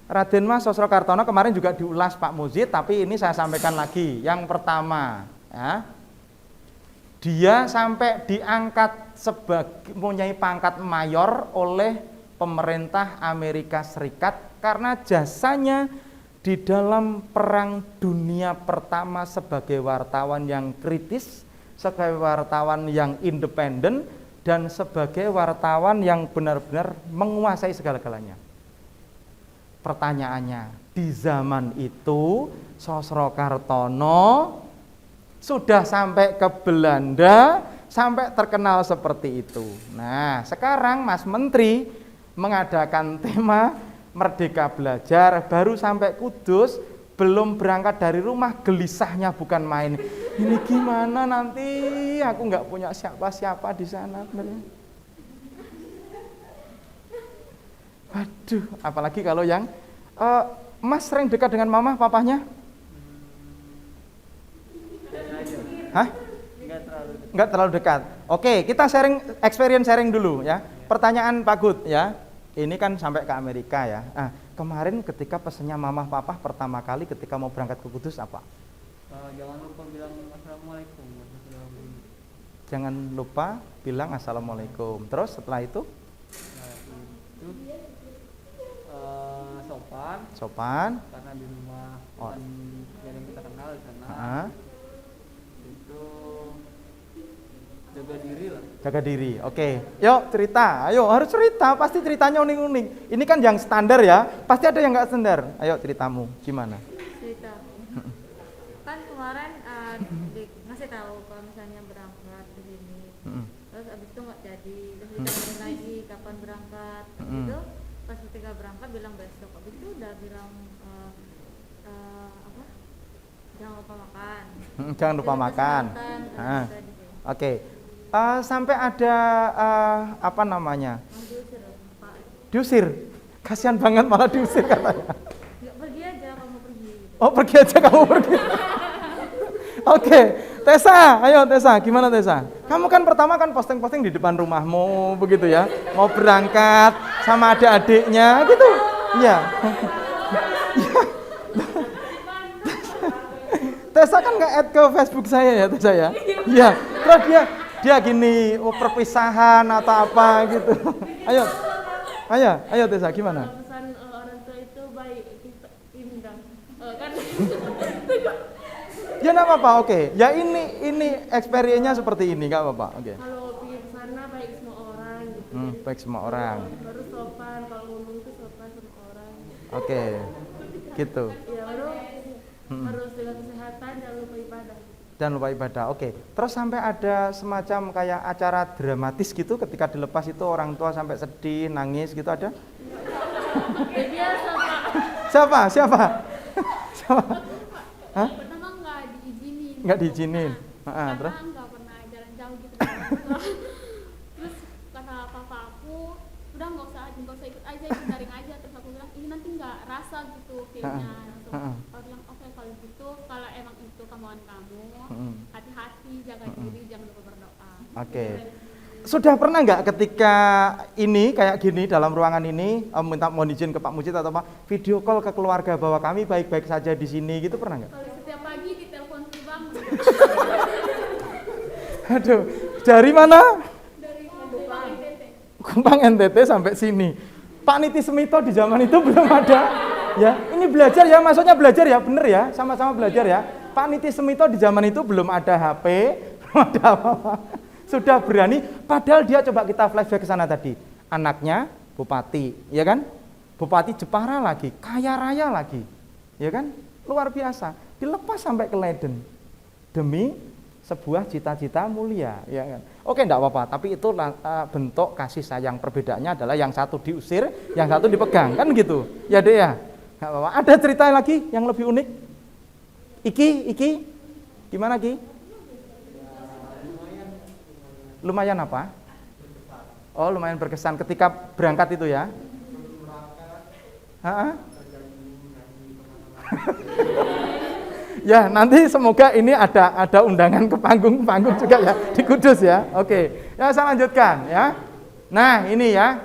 Raden Mas Sosrokartono kemarin juga diulas Pak Muzid, tapi ini saya sampaikan lagi. Yang pertama, ya. Dia sampai diangkat sebagai mempunyai pangkat mayor oleh pemerintah Amerika Serikat karena jasanya di dalam Perang Dunia Pertama sebagai wartawan yang kritis, sebagai wartawan yang independen, dan sebagai wartawan yang benar-benar menguasai segala-galanya. Pertanyaannya, di zaman itu Sosrokartono sudah sampai ke Belanda, sampai terkenal seperti itu. Nah, sekarang Mas Menteri mengadakan tema Merdeka Belajar, baru sampai Kudus, belum berangkat dari rumah, gelisahnya bukan main. Ini gimana nanti? Aku nggak punya siapa-siapa di sana. Waduh, apalagi kalau yang Mas sering dekat dengan mama, papahnya? Hah? Enggak terlalu dekat. Oke, kita experience sharing dulu ya. Pertanyaan Pak Gud ya. Ini kan sampai ke Amerika ya. Nah, kemarin ketika pesannya mama papa pertama kali ketika mau berangkat ke Kudus apa? Jangan lupa bilang assalamualaikum. Jangan lupa bilang assalamualaikum. Terus setelah itu? Sopan. Karena di rumah kan yang kita kenal di sana. Jaga diri, oke. Yuk cerita, ayo harus cerita, pasti ceritanya unik-unik. Ini kan yang standar ya, pasti ada yang nggak standar. Ayo ceritamu, gimana? Cerita. Kan kemarin ngasih tahu kalau misalnya berangkat ke sini, terus abis itu nggak jadi, terus ditanya lagi kapan berangkat, itu pas ketika berangkat bilang besok, abis itu udah bilang jangan lupa makan. Jangan lupa Jaga makan. kesehatan, Ah, tadi tuh. Oke. Sampai ada apa namanya? Mau diusir loh, Pak. Diusir. Kasihan banget malah diusir katanya. Nggak pergi aja kamu pergi gitu. Oh, pergi aja kamu pergi. Oke, Tessa, ayo Tessa, gimana Tessa? Kamu kan pertama kan posting-posting di depan rumahmu begitu ya, mau berangkat sama adik-adiknya gitu, iya. Tessa kan nggak add ke Facebook saya ya Tessa ya, iya. Terus dia gini, perpisahan atau apa gitu. Ayo Tessa, gimana? Pesan orang tua itu baik, kita indah. Kan Ya nggak apa-apa, oke. Ya ini experience-nya seperti ini, nggak apa-apa, oke. kalau pergi ke sana baik semua orang gitu. Baik semua orang. Baru sopan, kalau ngomong itu sopan sama orang. Oke, gitu. Ya baru harus jaga kesehatan, jangan lupa ibadah. Dan lupa ibadah, oke. Terus sampai ada semacam kayak acara dramatis gitu ketika dilepas itu orang tua sampai sedih, nangis gitu ada? Ya biasa Pak. Siapa? Siapa? Hah? Pertama nggak diizinin. Nggak diizinin. Karena Terus? nggak pernah jalan jauh gitu dengan orang tua. Terus kata papa aku, udah nggak usah ikut aja, ikut daring aja. Terus aku bilang, ini nanti nggak rasa gitu kayaknya. Langsung aku bilang, oke kalau gitu, kalau emang itu kemauan kamu, hati-hati, jaga diri, jangan lupa berdoa. Oke. Sudah pernah nggak ketika ini kayak gini dalam ruangan ini minta mohon izin ke Pak Mujid atau apa video call ke keluarga bahwa kami baik-baik saja di sini gitu pernah nggak? Kalau setiap pagi ditelepon Bang Aduh, dari mana? dari Kupang NTT. Kupang NTT sampai sini. Pak Niti Semito di zaman itu belum ada. Ya, ini belajar ya, maksudnya belajar ya, bener ya, sama-sama belajar ya. Pak Niti Semito di zaman itu belum ada HP, belum ada apa-apa. Sudah berani, padahal dia coba kita flashback ke sana tadi. Anaknya bupati, ya kan? Bupati Jepara lagi, kaya raya lagi. Ya kan? Luar biasa. Dilepas sampai ke Leiden. Demi sebuah cita-cita mulia, ya kan? Oke, enggak apa-apa, tapi itu bentuk kasih sayang. Perbedaannya adalah yang satu diusir, yang satu dipegang, kan gitu. Ya, Dek ya. Enggak apa-apa. Ada cerita lagi yang lebih unik? Iki, gimana Ki? Lumayan apa? Oh, lumayan berkesan ketika berangkat itu ya? Ya, nanti semoga ini ada undangan ke panggung juga ya di Kudus ya. Oke, ya saya lanjutkan ya. Nah, ini ya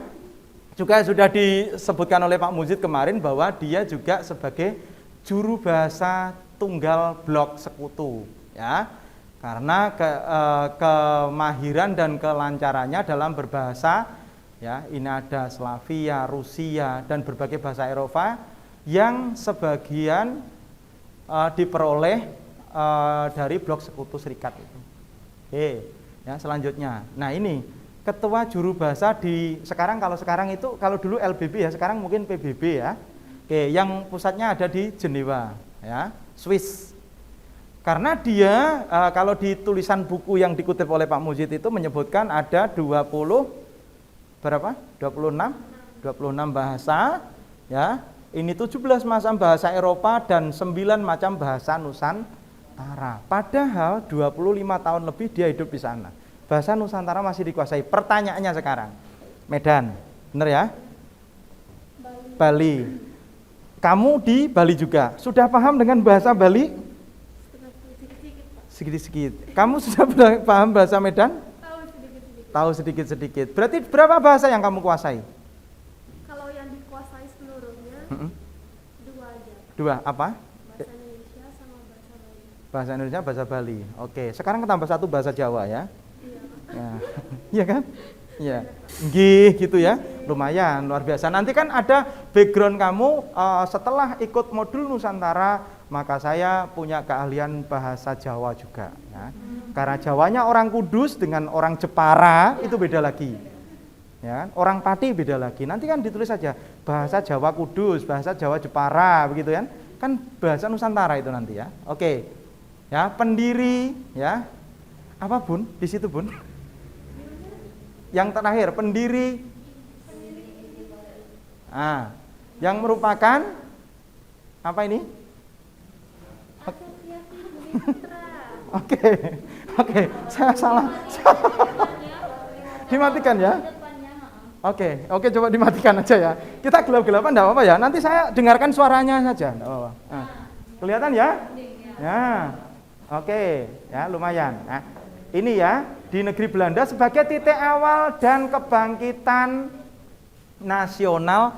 juga sudah disebutkan oleh Pak Mujid kemarin bahwa dia juga sebagai juru bahasa tunggal blok sekutu ya. Karena kemahiran dan kelancarannya dalam berbahasa ya, ini ada Slavia, Rusia dan berbagai bahasa Eropa yang sebagian diperoleh dari blok sekutu serikat itu. Oke, ya selanjutnya. Nah, ini ketua juru bahasa sekarang itu kalau dulu LBB ya, sekarang mungkin PBB ya. Oke, yang pusatnya ada di Jenewa ya, Swiss. Karena dia kalau di tulisan buku yang dikutip oleh Pak Mujid itu menyebutkan ada 26 bahasa ya. Ini 17 macam bahasa Eropa dan 9 macam bahasa Nusantara. Padahal 25 tahun lebih dia hidup di sana. Bahasa Nusantara masih dikuasai. Pertanyaannya sekarang, Medan, benar ya? Bali. Kamu di Bali juga. Sudah paham dengan bahasa Bali? Sedikit-sedikit. Kamu sudah paham bahasa Medan? Tahu sedikit-sedikit. Berarti berapa bahasa yang kamu kuasai? Kalau yang dikuasai seluruhnya, dua aja. Dua, apa? Bahasa Indonesia sama bahasa Bali. Bahasa Indonesia, bahasa Bali. Oke, sekarang tambah satu bahasa Jawa ya. Iya. Iya kan? Iya. Nggih gitu ya. Lumayan, luar biasa. Nanti kan ada background kamu setelah ikut modul Nusantara, maka saya punya keahlian bahasa Jawa juga ya. Karena Jawanya orang Kudus dengan orang Jepara itu beda lagi. Ya, orang Pati beda lagi. Nanti kan ditulis saja bahasa Jawa Kudus, bahasa Jawa Jepara begitu kan? Kan bahasa Nusantara itu nanti ya. Oke. Ya, pendiri ya. Apa Bun? Di situ Bun. Yang terakhir pendiri. Yang merupakan apa ini? Oke, oke, saya salah. Dimatikan ya. Oke, oke, coba dimatikan aja ya. Kita gelap-gelapan enggak apa-apa ya. Nanti saya dengarkan suaranya saja, enggak apa-apa. Nah, kelihatan ya? Ya. Oke, ya lumayan. Nah, ini ya di negeri Belanda sebagai titik awal dan kebangkitan nasional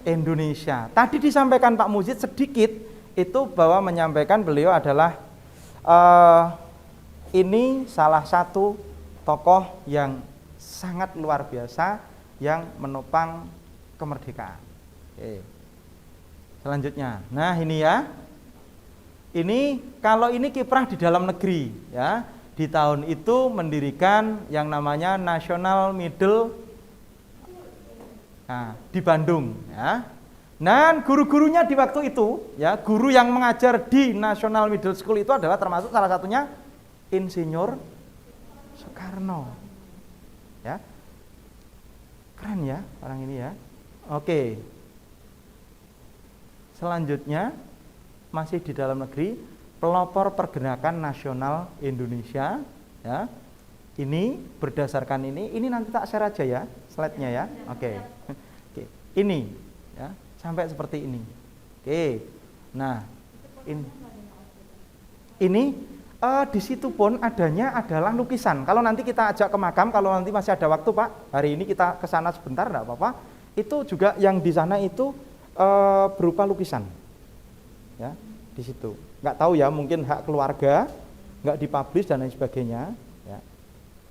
Indonesia. Tadi disampaikan Pak Mujid sedikit itu bahwa menyampaikan beliau adalah ini salah satu tokoh yang sangat luar biasa yang menopang kemerdekaan. Oke. Selanjutnya, nah ini ya. Ini kalau ini kiprah di dalam negeri ya. Di tahun itu mendirikan yang namanya National Middle di Bandung ya. Dan guru-gurunya di waktu itu ya, guru yang mengajar di National Middle School itu adalah termasuk salah satunya Insinyur Soekarno. Ya. Keren ya orang ini ya. Oke. Selanjutnya masih di dalam negeri, pelopor pergerakan nasional Indonesia ya. Ini berdasarkan ini nanti tak share aja ya slide-nya ya. Oke. Oke. Ini ya, sampai seperti ini. Oke. Nah, ini di situ pun adanya adalah lukisan. Kalau nanti kita ajak ke makam, kalau nanti masih ada waktu Pak, hari ini kita ke sana sebentar enggak apa-apa. Itu juga yang di sana itu berupa lukisan. Ya, di situ. Nggak tahu ya, mungkin hak keluarga, nggak dipublish dan lain sebagainya. Ya.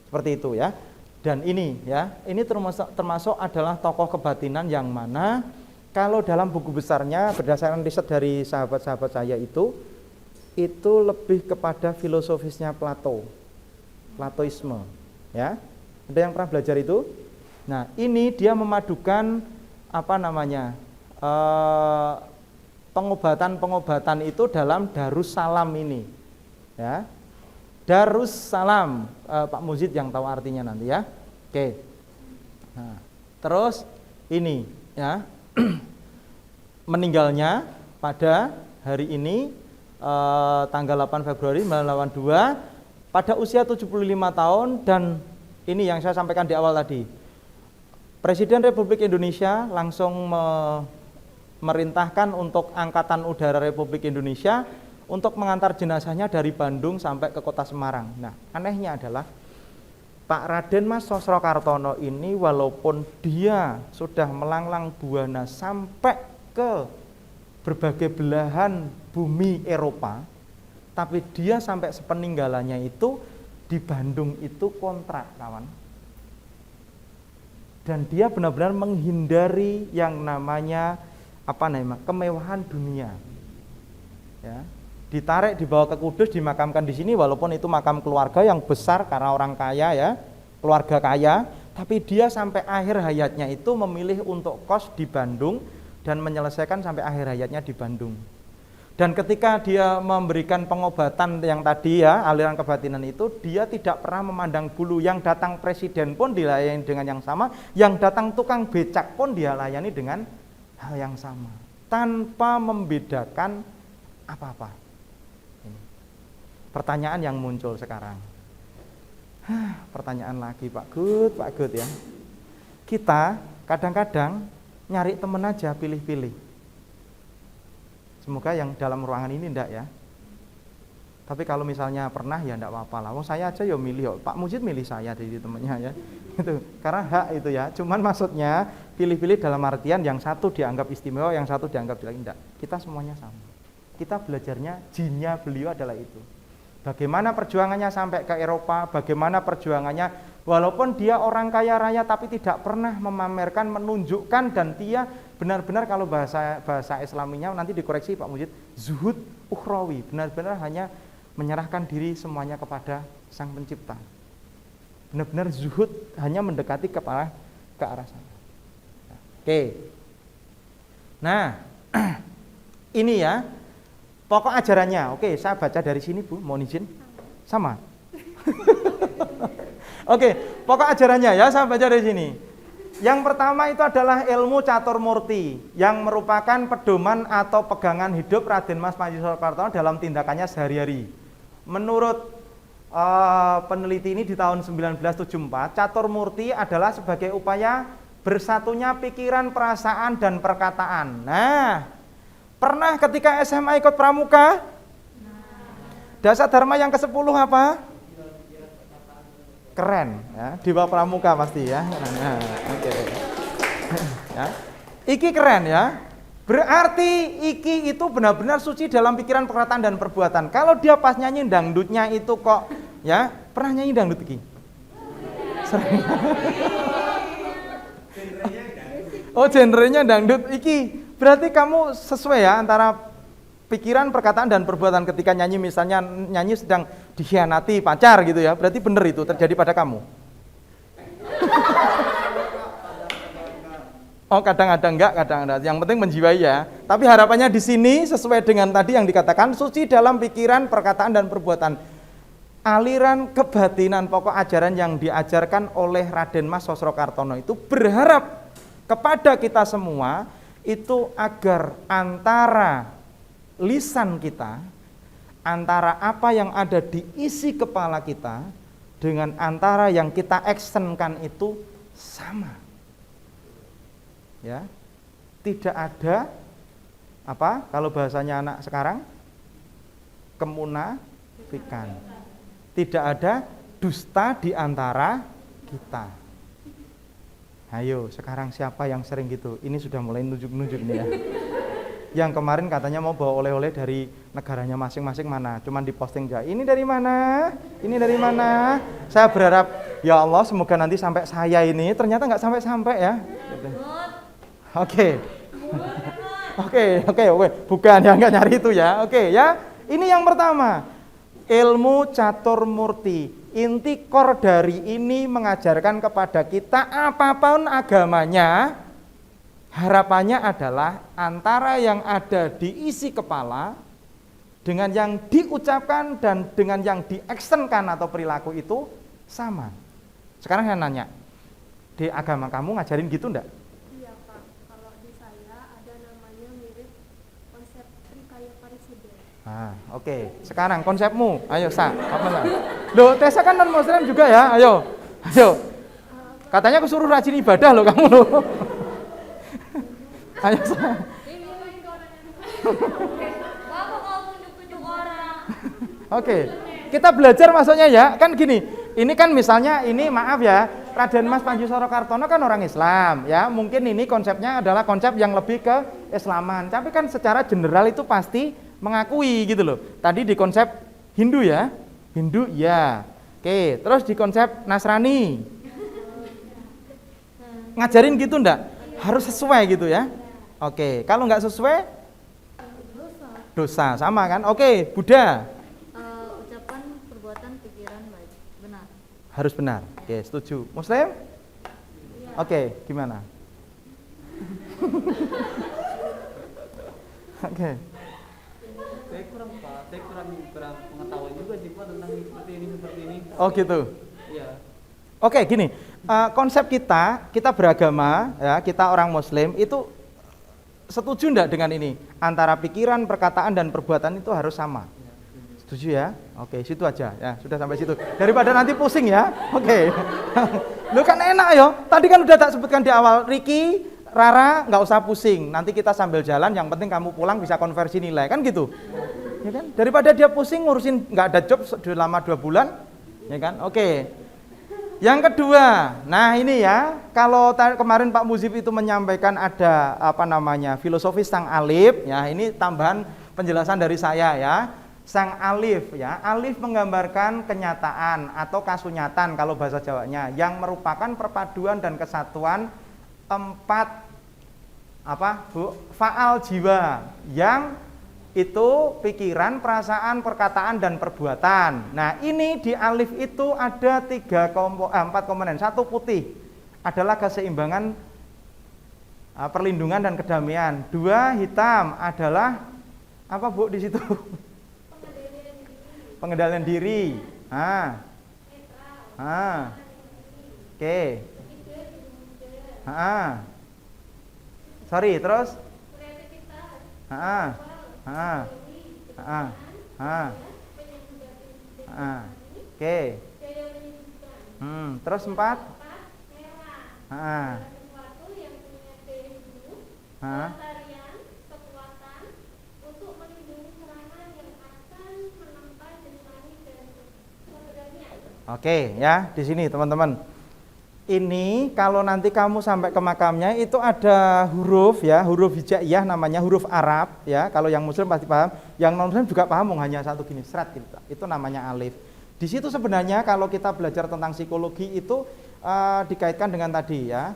Seperti itu ya. Dan ini ya, ini termasuk adalah tokoh kebatinan yang mana kalau dalam buku besarnya berdasarkan riset dari sahabat-sahabat saya itu lebih kepada filosofisnya Plato, Platoisme. Ya, ada yang pernah belajar itu? Nah, ini dia memadukan apa namanya? Pengobatan itu dalam Darussalam ini ya. Darussalam, Pak Mujid yang tahu artinya nanti ya. Oke. Nah, terus ini ya. Meninggalnya pada hari ini tanggal 8 Februari 1982 pada usia 75 tahun. Dan ini yang saya sampaikan di awal tadi, Presiden Republik Indonesia langsung merintahkan untuk Angkatan Udara Republik Indonesia untuk mengantar jenazahnya dari Bandung sampai ke kota Semarang. Nah, anehnya adalah Pak Raden Mas Sosrokartono ini walaupun dia sudah melanglang buana sampai ke berbagai belahan bumi Eropa, tapi dia sampai sepeninggalannya itu di Bandung itu kontrak, kawan. Dan dia benar-benar menghindari yang namanya kemewahan dunia. Ya, ditarik dibawa ke Kudus, dimakamkan di sini walaupun itu makam keluarga yang besar karena orang kaya ya, keluarga kaya, tapi dia sampai akhir hayatnya itu memilih untuk kos di Bandung dan menyelesaikan sampai akhir hayatnya di Bandung. Dan ketika dia memberikan pengobatan yang tadi ya, aliran kebatinan itu, dia tidak pernah memandang bulu. Yang datang presiden pun dilayani dengan yang sama, yang datang tukang becak pun dia layani dengan hal yang sama, tanpa membedakan apa-apa. Pertanyaan yang muncul sekarang, pertanyaan lagi Pak Gut ya. Kita kadang-kadang nyari temen aja pilih-pilih. Semoga yang dalam ruangan ini enggak ya. Tapi kalau misalnya pernah ya enggak apa-apa lah. Wong saya aja ya milih, Pak Mujid milih saya jadi temennya ya. Itu karena hak itu ya. Cuman maksudnya pilih-pilih dalam artian yang satu dianggap istimewa, yang satu dianggap jelek, enggak. Kita semuanya sama. Kita belajarnya jinnya beliau adalah itu. Bagaimana perjuangannya sampai ke Eropa, bagaimana perjuangannya walaupun dia orang kaya raya tapi tidak pernah memamerkan, menunjukkan, dan dia benar-benar kalau bahasa Islaminya nanti dikoreksi Pak Mujid, zuhud ukhrawi, benar-benar hanya menyerahkan diri semuanya kepada Sang Pencipta. Benar-benar zuhud, hanya mendekati ke arah sana. Oke. Nah, ini ya pokok ajarannya. Oke, saya baca dari sini Bu, mohon izin. Sama. Oke, pokok ajarannya ya saya baca dari sini. Yang pertama itu adalah ilmu catur murti yang merupakan pedoman atau pegangan hidup Raden Mas Panji Surakartono dalam tindakannya sehari-hari. Menurut peneliti ini di tahun 1974, catur murti adalah sebagai upaya bersatunya pikiran, perasaan, dan perkataan. Nah, pernah ketika SMA ikut pramuka? Dasar Dharma yang ke-10 apa? Keren ya, Dewa Pramuka pasti ya. Nah, oke. Ya. Iki keren ya. Berarti iki itu benar-benar suci dalam pikiran, perkataan, dan perbuatan. Kalau dia pas nyanyi dangdutnya itu kok ya, pernah nyanyi dangdut iki? Sering. Oh, genrenya dangdut iki. Berarti kamu sesuai ya antara pikiran, perkataan, dan perbuatan ketika nyanyi, misalnya nyanyi sedang dikhianati pacar gitu ya, berarti benar itu terjadi pada kamu. Oh, kadang-kadang enggak, kadang-kadang. Yang penting menjiwai ya. Tapi harapannya di sini sesuai dengan tadi yang dikatakan, suci dalam pikiran, perkataan, dan perbuatan. Aliran kebatinan pokok ajaran yang diajarkan oleh Raden Mas Sosrokartono itu berharap kepada kita semua itu agar antara lisan kita, antara apa yang ada di isi kepala kita dengan antara yang kita actionkan itu sama. Ya. Tidak ada apa kalau bahasanya anak sekarang kemunafikan. Tidak ada dusta di antara kita. Ayo, sekarang siapa yang sering gitu? Ini sudah mulai nunjuk-nunjuk nih ya. Yang kemarin katanya mau bawa oleh-oleh dari negaranya masing-masing mana, cuman diposting aja. Ini dari mana? Ini dari mana? Saya berharap ya Allah semoga nanti sampai saya ini, ternyata nggak sampai-sampai ya. Oke. Oke, bukan ya, nggak nyari itu ya. Oke ya, ini yang pertama, ilmu catur murti. Inti core dari ini mengajarkan kepada kita apapun agamanya, harapannya adalah antara yang ada di isi kepala dengan yang diucapkan dan dengan yang diactionkan atau perilaku itu sama. Sekarang saya nanya, di agama kamu ngajarin gitu enggak? Iya Pak, kalau di saya ada namanya mirip konsep Trikaya Parisudha. Oke. Sekarang konsepmu, ayo Sa, apa lah? Loh, Tessa kan non muslim juga ya, ayo. Katanya aku suruh rajin ibadah loh kamu loh. Ayo Sa. Oke, kita belajar maksudnya ya, kan gini, ini kan misalnya ini maaf ya, Raden Mas Panji Surakartono kan orang Islam ya, mungkin ini konsepnya adalah konsep yang lebih ke Islaman, tapi kan secara general itu pasti mengakui gitu loh. Tadi di konsep Hindu ya, Hindu ya, oke, terus di konsep Nasrani, ngajarin gitu enggak? Harus sesuai gitu ya, oke, kalau nggak sesuai, dosa, sama kan? Oke, Buddha. Ucapan, perbuatan, pikiran baik, benar. Harus benar. Oke, setuju. Muslim? Oke, gimana? Oke. Saya kurang pengetahuan juga sih Pak tentang seperti ini. Oh gitu. Iya. Oke, gini. Konsep kita beragama, ya, kita orang Muslim itu setuju enggak dengan ini? Antara pikiran, perkataan, dan perbuatan itu harus sama. Setuju ya? Oke, situ aja ya, sudah sampai situ. Daripada nanti pusing ya. Oke. Lu kan enak ya. Tadi kan udah tak sebutkan di awal, Riki, Rara nggak usah pusing. Nanti kita sambil jalan, yang penting kamu pulang bisa konversi nilai, kan gitu. Ya kan? Daripada dia pusing ngurusin nggak ada job selama 2 bulan, ya kan? Oke. Yang kedua, nah ini ya, kalau kemarin Pak Muzib itu menyampaikan ada apa namanya filosofi sang alif, ya ini tambahan penjelasan dari saya ya. Sang alif ya, alif menggambarkan kenyataan atau kasunyatan kalau bahasa Jawanya, yang merupakan perpaduan dan kesatuan 4 faal jiwa, yang itu pikiran, perasaan, perkataan, dan perbuatan. Nah ini di alif itu ada 4 komponen. 1 putih adalah keseimbangan, perlindungan dan kedamaian. 2 hitam adalah apa Bu di situ? Pengendalian diri. Oke. Sorry, terus? kreativitas, Ha. Ha. Ha. Ha. Ha. Oke. daya menyembuhkan. Terus 4? Merah, Ha. sesuatu yang punya daya hidup, Ha. pelestarian, kekuatan untuk melindungi serangan yang akan menampai dari langit dan saudaranya. Oke, ya, di sini teman-teman. Ini kalau nanti kamu sampai ke makamnya itu ada huruf ya, huruf hijaiyah namanya, huruf Arab ya. Kalau yang muslim pasti paham, yang non muslim juga paham, hanya satu gini, seret gitu. Itu namanya alif. Di situ sebenarnya kalau kita belajar tentang psikologi itu dikaitkan dengan tadi ya,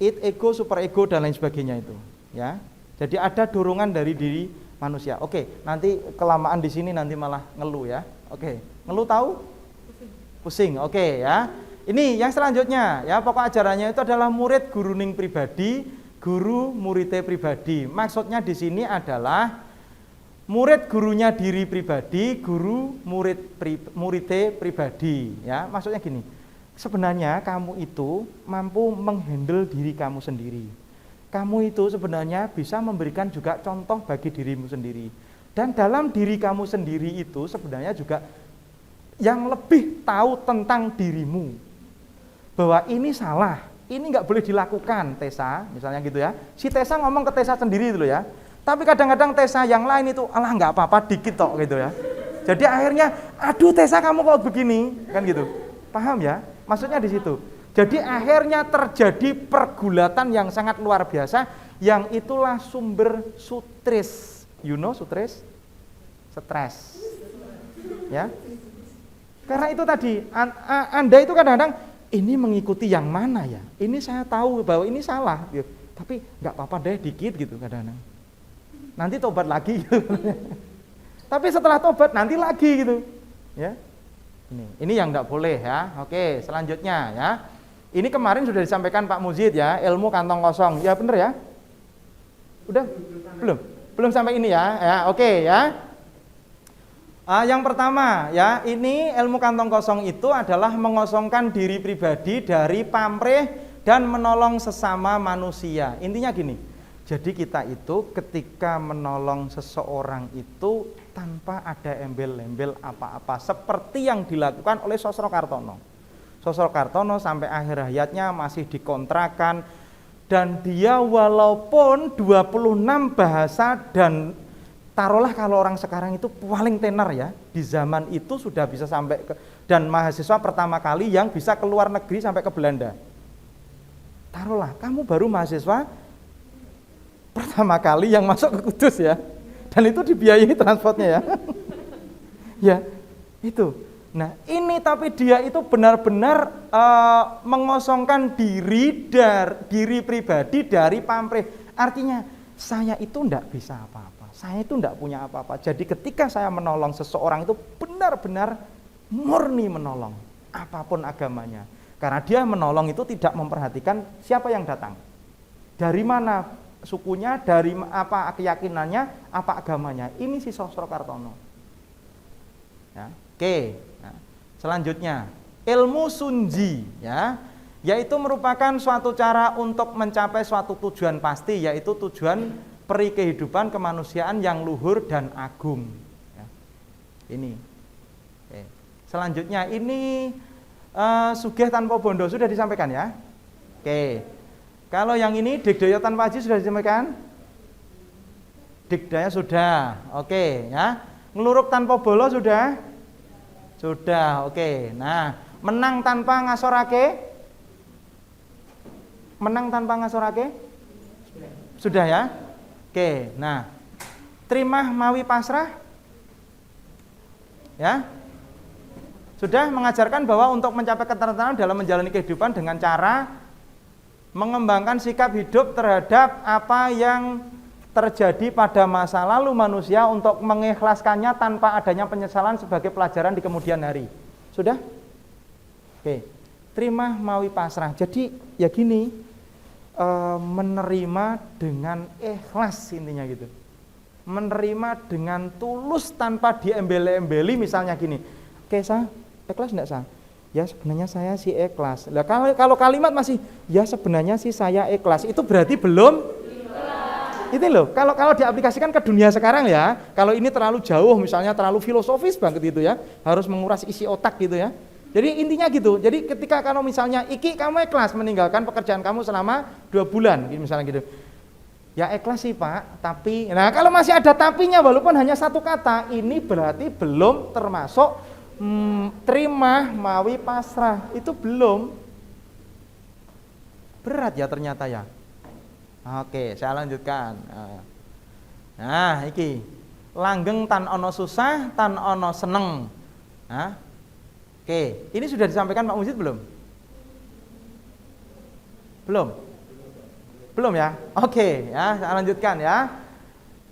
id, ego, super ego dan lain sebagainya itu ya. Jadi ada dorongan dari diri manusia. Oke, nanti kelamaan di sini nanti malah ngeluh ya. Oke, ngeluh tahu? Pusing. Oke ya. Ini yang selanjutnya ya, pokok ajarannya itu adalah murid guruning pribadi, guru muridnya pribadi. Maksudnya di sini adalah murid gurunya diri pribadi, guru muridnya pribadi ya. Maksudnya gini, sebenarnya kamu itu mampu menghandle diri kamu sendiri. Kamu itu sebenarnya bisa memberikan juga contoh bagi dirimu sendiri. Dan dalam diri kamu sendiri itu sebenarnya juga yang lebih tahu tentang dirimu. Bahwa ini salah, ini nggak boleh dilakukan Tessa, misalnya gitu ya. Si Tessa ngomong ke Tessa sendiri itu ya. Tapi kadang-kadang Tessa yang lain itu, alah nggak apa-apa dikit tok gitu ya. Jadi akhirnya, aduh Tessa kamu kok begini, kan gitu. Paham ya? Maksudnya di situ. Jadi akhirnya terjadi pergulatan yang sangat luar biasa, yang itulah sumber sutris. You know sutris? Stres. Ya. Karena itu tadi, Anda itu kadang-kadang ini mengikuti yang mana ya? Ini saya tahu bahwa ini salah, gitu. Tapi nggak apa-apa deh dikit gitu kadang-kadang. Nanti tobat lagi gitu. Tapi setelah tobat nanti lagi gitu. Ya. Ini yang nggak boleh ya. Oke, selanjutnya ya. Ini kemarin sudah disampaikan Pak Muzid ya, ilmu kantong kosong. Ya bener ya? Udah? Belum sampai ini ya. Ya, oke ya. Yang pertama ya, ini ilmu kantong kosong itu adalah mengosongkan diri pribadi dari pamrih dan menolong sesama manusia. Intinya gini, jadi kita itu ketika menolong seseorang itu tanpa ada embel-embel apa-apa, seperti yang dilakukan oleh Sosro Kartono. Sosro Kartono sampai akhir hayatnya masih dikontrakan, dan dia walaupun 26 bahasa dan taruhlah kalau orang sekarang itu paling tenar ya, di zaman itu sudah bisa sampai ke, dan mahasiswa pertama kali yang bisa keluar negeri sampai ke Belanda. Taruhlah kamu baru mahasiswa pertama kali yang masuk ke Kudus ya, dan itu dibiayai transportnya ya. Ya itu. Nah ini tapi dia itu benar-benar mengosongkan diri pribadi dari pamrih. Artinya saya itu enggak bisa apa-apa. Saya itu tidak punya apa-apa. Jadi ketika saya menolong seseorang itu benar-benar murni menolong, apapun agamanya. Karena dia menolong itu tidak memperhatikan siapa yang datang, dari mana sukunya, dari apa keyakinannya, apa agamanya. Ini si Sosro Kartono. Ya, oke. Nah, selanjutnya ilmu sunji, ya, yaitu merupakan suatu cara untuk mencapai suatu tujuan pasti, yaitu tujuan peri kehidupan kemanusiaan yang luhur dan agung. Ya. Ini. Oke. Selanjutnya ini sugih tanpa bondo sudah disampaikan ya. Oke. Kalau yang ini digdaya tanpa haji sudah disampaikan. Digdaya sudah. Oke ya. Ngeluruk tanpa bolo sudah. Sudah. Oke. Nah, menang tanpa ngasorake. Menang tanpa ngasorake. Sudah ya. Oke, nah, terima mawi pasrah, ya, sudah mengajarkan bahwa untuk mencapai ketentraman dalam menjalani kehidupan dengan cara mengembangkan sikap hidup terhadap apa yang terjadi pada masa lalu manusia untuk mengikhlaskannya tanpa adanya penyesalan sebagai pelajaran di kemudian hari. Sudah? Oke, terima mawi pasrah. Jadi ya gini. Menerima dengan ikhlas intinya gitu, menerima dengan tulus tanpa diembeli-embeli. Misalnya gini, oke sah, ikhlas enggak sah? ya sebenarnya saya sih ikhlas. Lah kalau kalimat masih ya sebenarnya sih saya ikhlas, itu berarti belum ikhlas. Itu loh, kalau diaplikasikan ke dunia sekarang ya, kalau ini terlalu jauh misalnya terlalu filosofis banget gitu ya, harus menguras isi otak gitu ya. Jadi intinya gitu. Jadi ketika kalau misalnya Iki kamu ikhlas meninggalkan pekerjaan kamu selama 2 bulan misalnya gitu. Ya ikhlas sih Pak, tapi nah kalau masih ada tapinya walaupun hanya 1 kata, ini berarti belum termasuk terima mawi pasrah, itu belum. Berat ya ternyata ya. Oke, saya lanjutkan. Nah, iki langgeng tan ono susah, tan ono seneng. Nah, oke, ini sudah disampaikan Pak Mujid belum? Belum? Belum ya? Oke, ya, saya lanjutkan ya.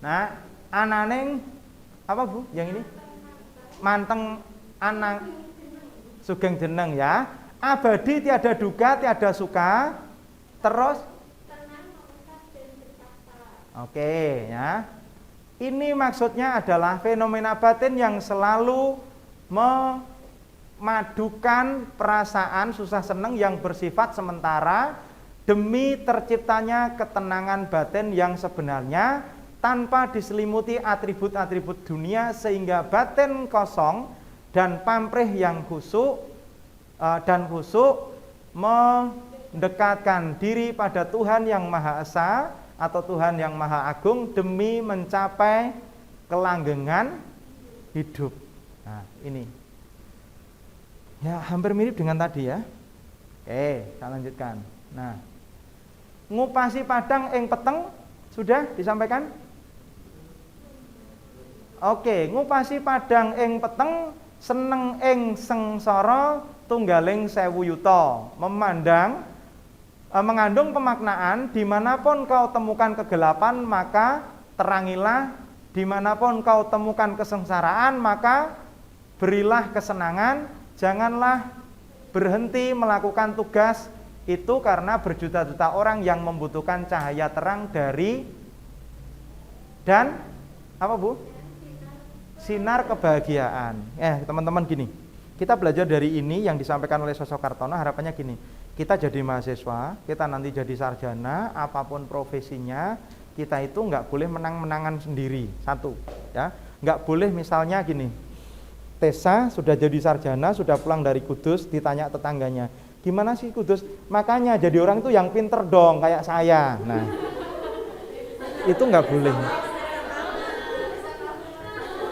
Nah, ananeng apa Bu? Yang ini? Manteng anang sugeng jeneng ya. Abadi tiada duka, tiada suka. Terus oke, ya. Ini maksudnya adalah fenomena batin yang selalu memadukan perasaan susah seneng yang bersifat sementara demi terciptanya ketenangan batin yang sebenarnya tanpa diselimuti atribut-atribut dunia sehingga batin kosong dan pamrih yang khusyuk mendekatkan diri pada Tuhan yang Maha Esa atau Tuhan yang Maha Agung demi mencapai kelanggengan hidup. Nah, ini ya hampir mirip dengan tadi ya. Oke, saya lanjutkan. Nah, ngupasi padang ing peteng sudah disampaikan? Oke, ngupasi padang ing peteng seneng ing sengsara tunggaling sewu yuta. Mengandung pemaknaan dimanapun kau temukan kegelapan maka terangilah, dimanapun kau temukan kesengsaraan maka berilah kesenangan. Janganlah berhenti melakukan tugas itu karena berjuta-juta orang yang membutuhkan cahaya terang dari dan apa Bu? Sinar kebahagiaan. Teman-teman gini, kita belajar dari ini yang disampaikan oleh sosok Kartono, harapannya gini, kita jadi mahasiswa, kita nanti jadi sarjana, apapun profesinya, kita itu nggak boleh menang-menangan sendiri, satu, ya, nggak boleh misalnya gini, Tessa sudah jadi sarjana, sudah pulang dari Kudus, ditanya tetangganya, gimana sih Kudus? Makanya jadi orang itu yang pinter dong, kayak saya. Nah, itu nggak boleh.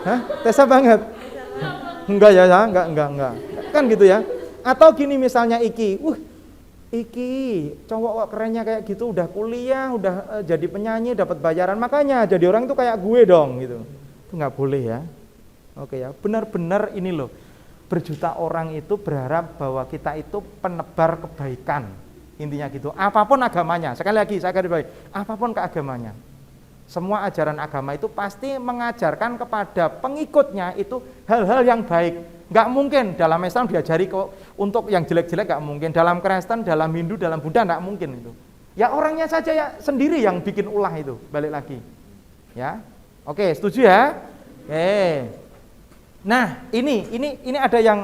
Hah? Tessa banget? Enggak ya, enggak. Kan gitu ya. Atau gini misalnya Iki, Iki cowok kok kerennya kayak gitu, udah kuliah, udah jadi penyanyi, dapat bayaran, makanya jadi orang itu kayak gue dong gitu. Itu nggak boleh ya. Oke ya, benar-benar ini loh. Berjuta orang itu berharap bahwa kita itu penebar kebaikan. Intinya gitu. Apapun agamanya, sekali lagi saya garis bawahi, apapun keagamanya. Semua ajaran agama itu pasti mengajarkan kepada pengikutnya itu hal-hal yang baik. Nggak mungkin dalam Islam diajari untuk yang jelek-jelek, nggak mungkin. Dalam Kristen, dalam Hindu, dalam Buddha nggak mungkin itu. Ya orangnya saja ya sendiri yang bikin ulah itu. Balik lagi. Ya, oke, setuju ya? Oke. Nah, ini ada yang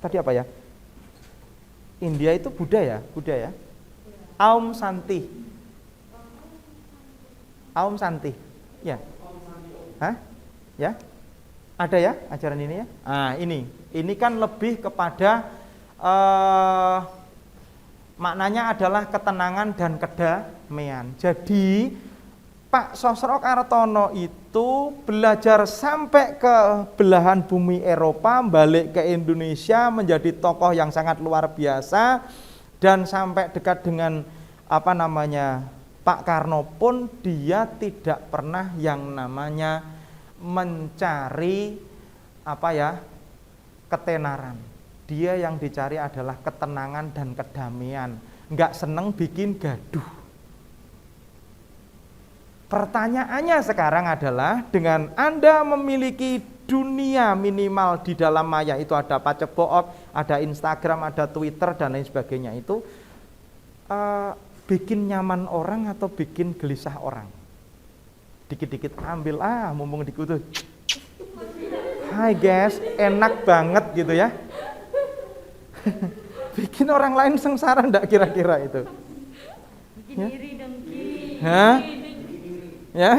tadi apa ya? India itu Buddha ya? Aum Santi. Aum Santi, ya. Hah? Ya? Ada ya ajaran ini ya? Nah, ini kan lebih kepada maknanya adalah ketenangan dan kedamaian. Jadi Pak Sosro Kartono itu belajar sampai ke belahan bumi Eropa, balik ke Indonesia menjadi tokoh yang sangat luar biasa dan sampai dekat dengan Pak Karno pun dia tidak pernah yang namanya mencari ketenaran. Dia yang dicari adalah ketenangan dan kedamaian. Nggak seneng bikin gaduh. Pertanyaannya sekarang adalah dengan Anda memiliki dunia minimal di dalam maya itu ada Pacebook, ada Instagram, ada Twitter dan lain sebagainya itu bikin nyaman orang atau bikin gelisah orang? Dikit-dikit ambil mumpung dikutu. Hai guys, enak banget gitu ya. Bikin orang lain sengsara enggak kira-kira itu? Bikin Ya. iri dengki. Hah? Ya,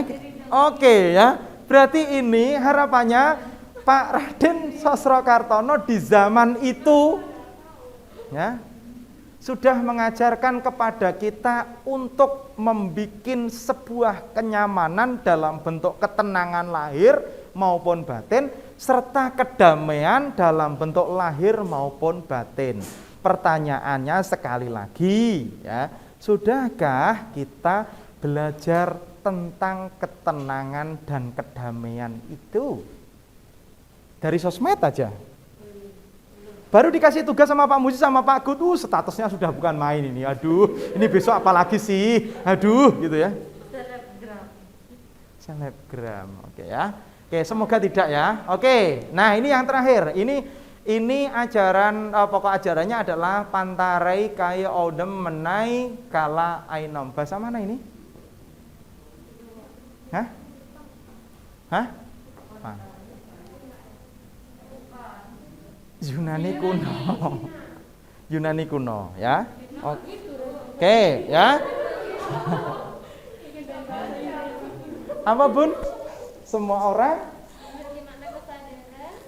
oke ya. Berarti ini harapannya Pak Raden Sosrokartono di zaman itu ya sudah mengajarkan kepada kita untuk membuat sebuah kenyamanan dalam bentuk ketenangan lahir maupun batin serta kedamaian dalam bentuk lahir maupun batin. Pertanyaannya sekali lagi ya, sudahkah kita belajar tentang ketenangan dan kedamaian itu dari sosmed aja? Baru dikasih tugas sama Pak Muzi sama Pak Gut, statusnya sudah bukan main ini. Aduh, ini besok apa lagi sih? Aduh, gitu ya. Selebgram, oke ya. Oke, semoga tidak ya. Oke, nah ini yang terakhir. Ini ajaran pokok ajarannya adalah pantarai kaya odem menai kala ainom. Bahasa mana ini? Hah? Hah? Apa? Yunani kuno. Yunani kuno ya. Oke, ya. Apa Bun? Semua orang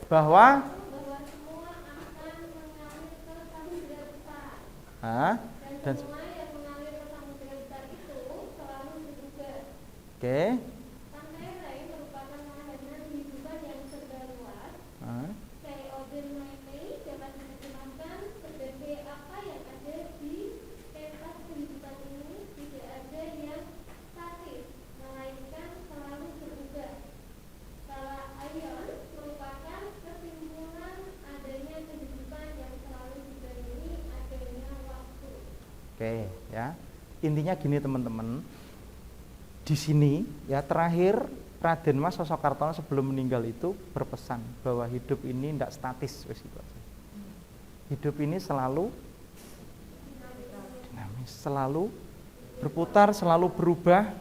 bahwa dan oke. Oke, ya. Intinya gini teman-teman. Di sini ya terakhir Raden Mas Sosrokartono sebelum meninggal itu berpesan bahwa hidup ini tidak statis, wes itu aja. Hidup ini selalu dinamis, selalu berputar, selalu berubah.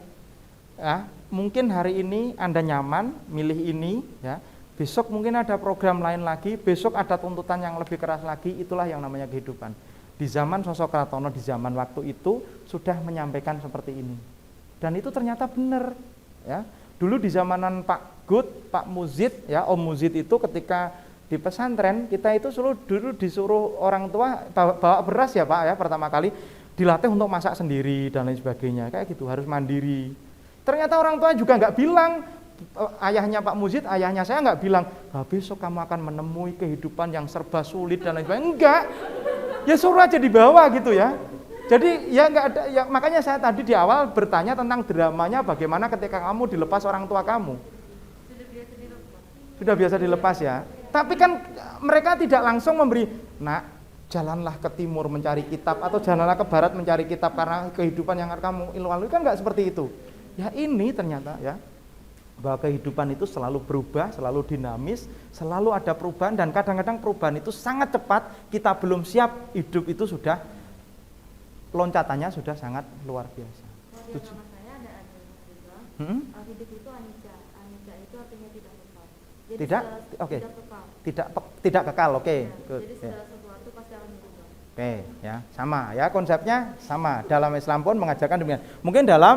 Ya, mungkin hari ini Anda nyaman milih ini, ya. Besok mungkin ada program lain lagi, besok ada tuntutan yang lebih keras lagi, itulah yang namanya kehidupan. Di zaman Sosrokartono, di zaman waktu itu sudah menyampaikan seperti ini. Dan itu ternyata benar, ya. Dulu di zamanan Pak Gut, Pak Muzid, ya Om Muzid itu ketika di pesantren kita itu dulu disuruh orang tua bawa beras ya Pak ya, pertama kali dilatih untuk masak sendiri dan lain sebagainya, kayak gitu, harus mandiri. Ternyata orang tua juga nggak bilang, ayahnya Pak Muzid, ayahnya saya nggak bilang, besok kamu akan menemui kehidupan yang serba sulit dan lain sebagainya. Enggak, ya suruh aja dibawa gitu ya. Jadi ya nggak ada, ya makanya saya tadi di awal bertanya tentang dramanya bagaimana ketika kamu dilepas orang tua kamu. Sudah biasa dilepas ya. Tapi kan mereka tidak langsung memberi, nak jalanlah ke timur mencari kitab atau jalanlah ke barat mencari kitab karena kehidupan yang kamu lalui, kan nggak seperti itu. Ya ini ternyata ya, bahwa kehidupan itu selalu berubah, selalu dinamis, selalu ada perubahan dan kadang-kadang perubahan itu sangat cepat, kita belum siap, hidup itu sudah loncatannya sudah sangat luar biasa. Kalau sama saya ada juga, hidup itu anicca. Anicca itu artinya tidak kekal. Jadi Tidak? Oke. Tidak kekal. Tidak kekal, oke. Ya, Good. jadi Ya. segala sesuatu pasti akan berubah. Oke, ya, sama ya, konsepnya sama. Dalam Islam pun mengajarkan demikian. Mungkin dalam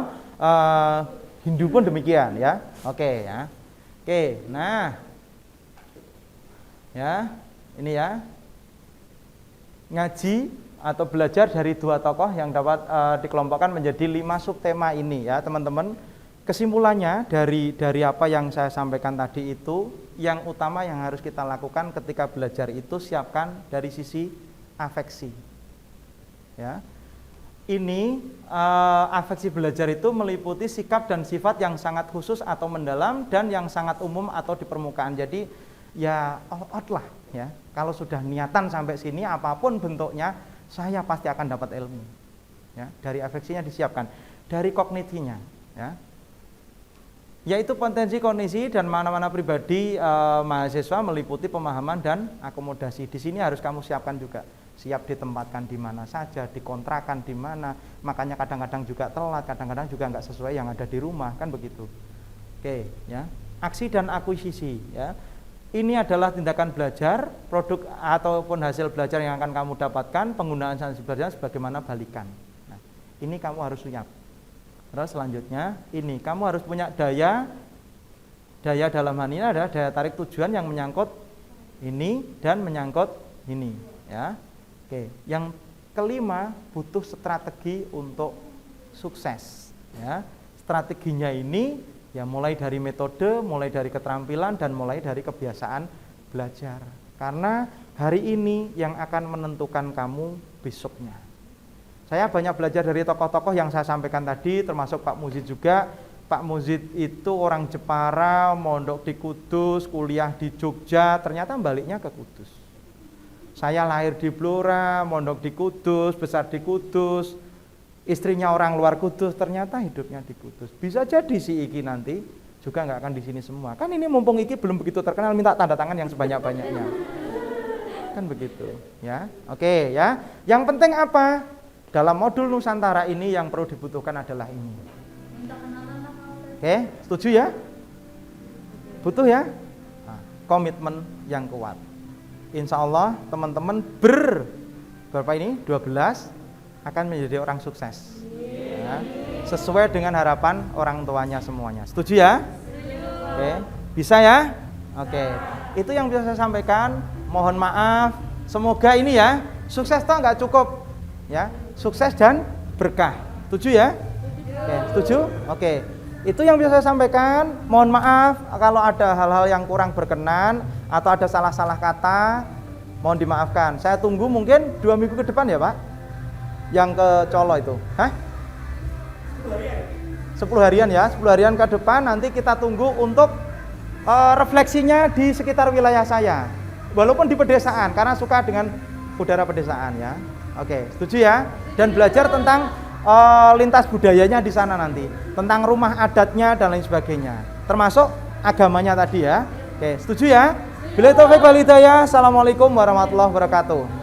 Hindu pun demikian ya. Oke ya. Oke, nah. Ya, ini ya. Ngaji atau belajar dari dua tokoh yang dapat dikelompokkan menjadi 5 subtema ini ya, teman-teman. Kesimpulannya dari apa yang saya sampaikan tadi itu, yang utama yang harus kita lakukan ketika belajar itu siapkan dari sisi afeksi. Ya. Ini afeksi belajar itu meliputi sikap dan sifat yang sangat khusus atau mendalam dan yang sangat umum atau di permukaan. Jadi ya all out lah ya. Kalau sudah niatan sampai sini apapun bentuknya, saya pasti akan dapat ilmu. Ya, dari afeksinya disiapkan, dari kognitinya, ya. Yaitu potensi kognisi dan mana-mana pribadi mahasiswa meliputi pemahaman dan akomodasi. Di sini harus kamu siapkan juga. Siap ditempatkan di mana saja, dikontrakan di mana. Makanya kadang-kadang juga telat, kadang-kadang juga nggak sesuai yang ada di rumah, kan begitu. Oke, ya. Aksi dan akuisisi, ya. ini adalah tindakan belajar, produk ataupun hasil belajar yang akan kamu dapatkan, penggunaan sanksi belajar sebagaimana balikan. Nah, ini kamu harus siap. Terus selanjutnya, ini kamu harus punya daya dalam hal ini adalah daya tarik tujuan yang menyangkut ini dan menyangkut ini, ya. Oke, yang kelima butuh strategi untuk sukses, ya. Strateginya ini ya mulai dari metode, mulai dari keterampilan, dan mulai dari kebiasaan belajar. Karena hari ini yang akan menentukan kamu besoknya. Saya banyak belajar dari tokoh-tokoh yang saya sampaikan tadi, termasuk Pak Muzid juga. Pak Muzid itu orang Jepara, mondok di Kudus, kuliah di Jogja, ternyata baliknya ke Kudus. Saya lahir di Blora, mondok di Kudus, besar di Kudus. Istrinya orang luar Kudus, ternyata hidupnya di Kudus. Bisa jadi si Iki nanti juga nggak akan di sini semua. Kan ini mumpung Iki belum begitu terkenal, minta tanda tangan yang sebanyak-banyaknya. Kan begitu, ya. Oke, ya. Yang penting apa? Dalam modul Nusantara ini yang perlu dibutuhkan adalah ini. Oke, setuju ya? Butuh ya? Nah, komitmen yang kuat. Insya Allah teman-teman berapa ini? 12 akan menjadi orang sukses, ya, sesuai dengan harapan orang tuanya semuanya. Setuju ya? Oke, bisa ya? Oke, itu yang bisa saya sampaikan. Mohon maaf, semoga ini ya sukses toh nggak cukup, ya, sukses dan berkah. Setuju ya? Oke, setuju? Oke, itu yang bisa saya sampaikan. Mohon maaf kalau ada hal-hal yang kurang berkenan atau ada salah-salah kata, mohon dimaafkan. Saya tunggu mungkin 2 minggu ke depan ya Pak. Yang ke Colo itu, 10 harian ya, 10 harian ke depan nanti kita tunggu untuk refleksinya di sekitar wilayah saya, walaupun di pedesaan karena suka dengan udara pedesaan ya. Oke, setuju ya? Dan belajar tentang lintas budayanya di sana nanti, tentang rumah adatnya dan lain sebagainya, termasuk agamanya tadi ya. Oke, setuju ya? Billahi taufiq wal hidayah. Assalamualaikum warahmatullahi wabarakatuh.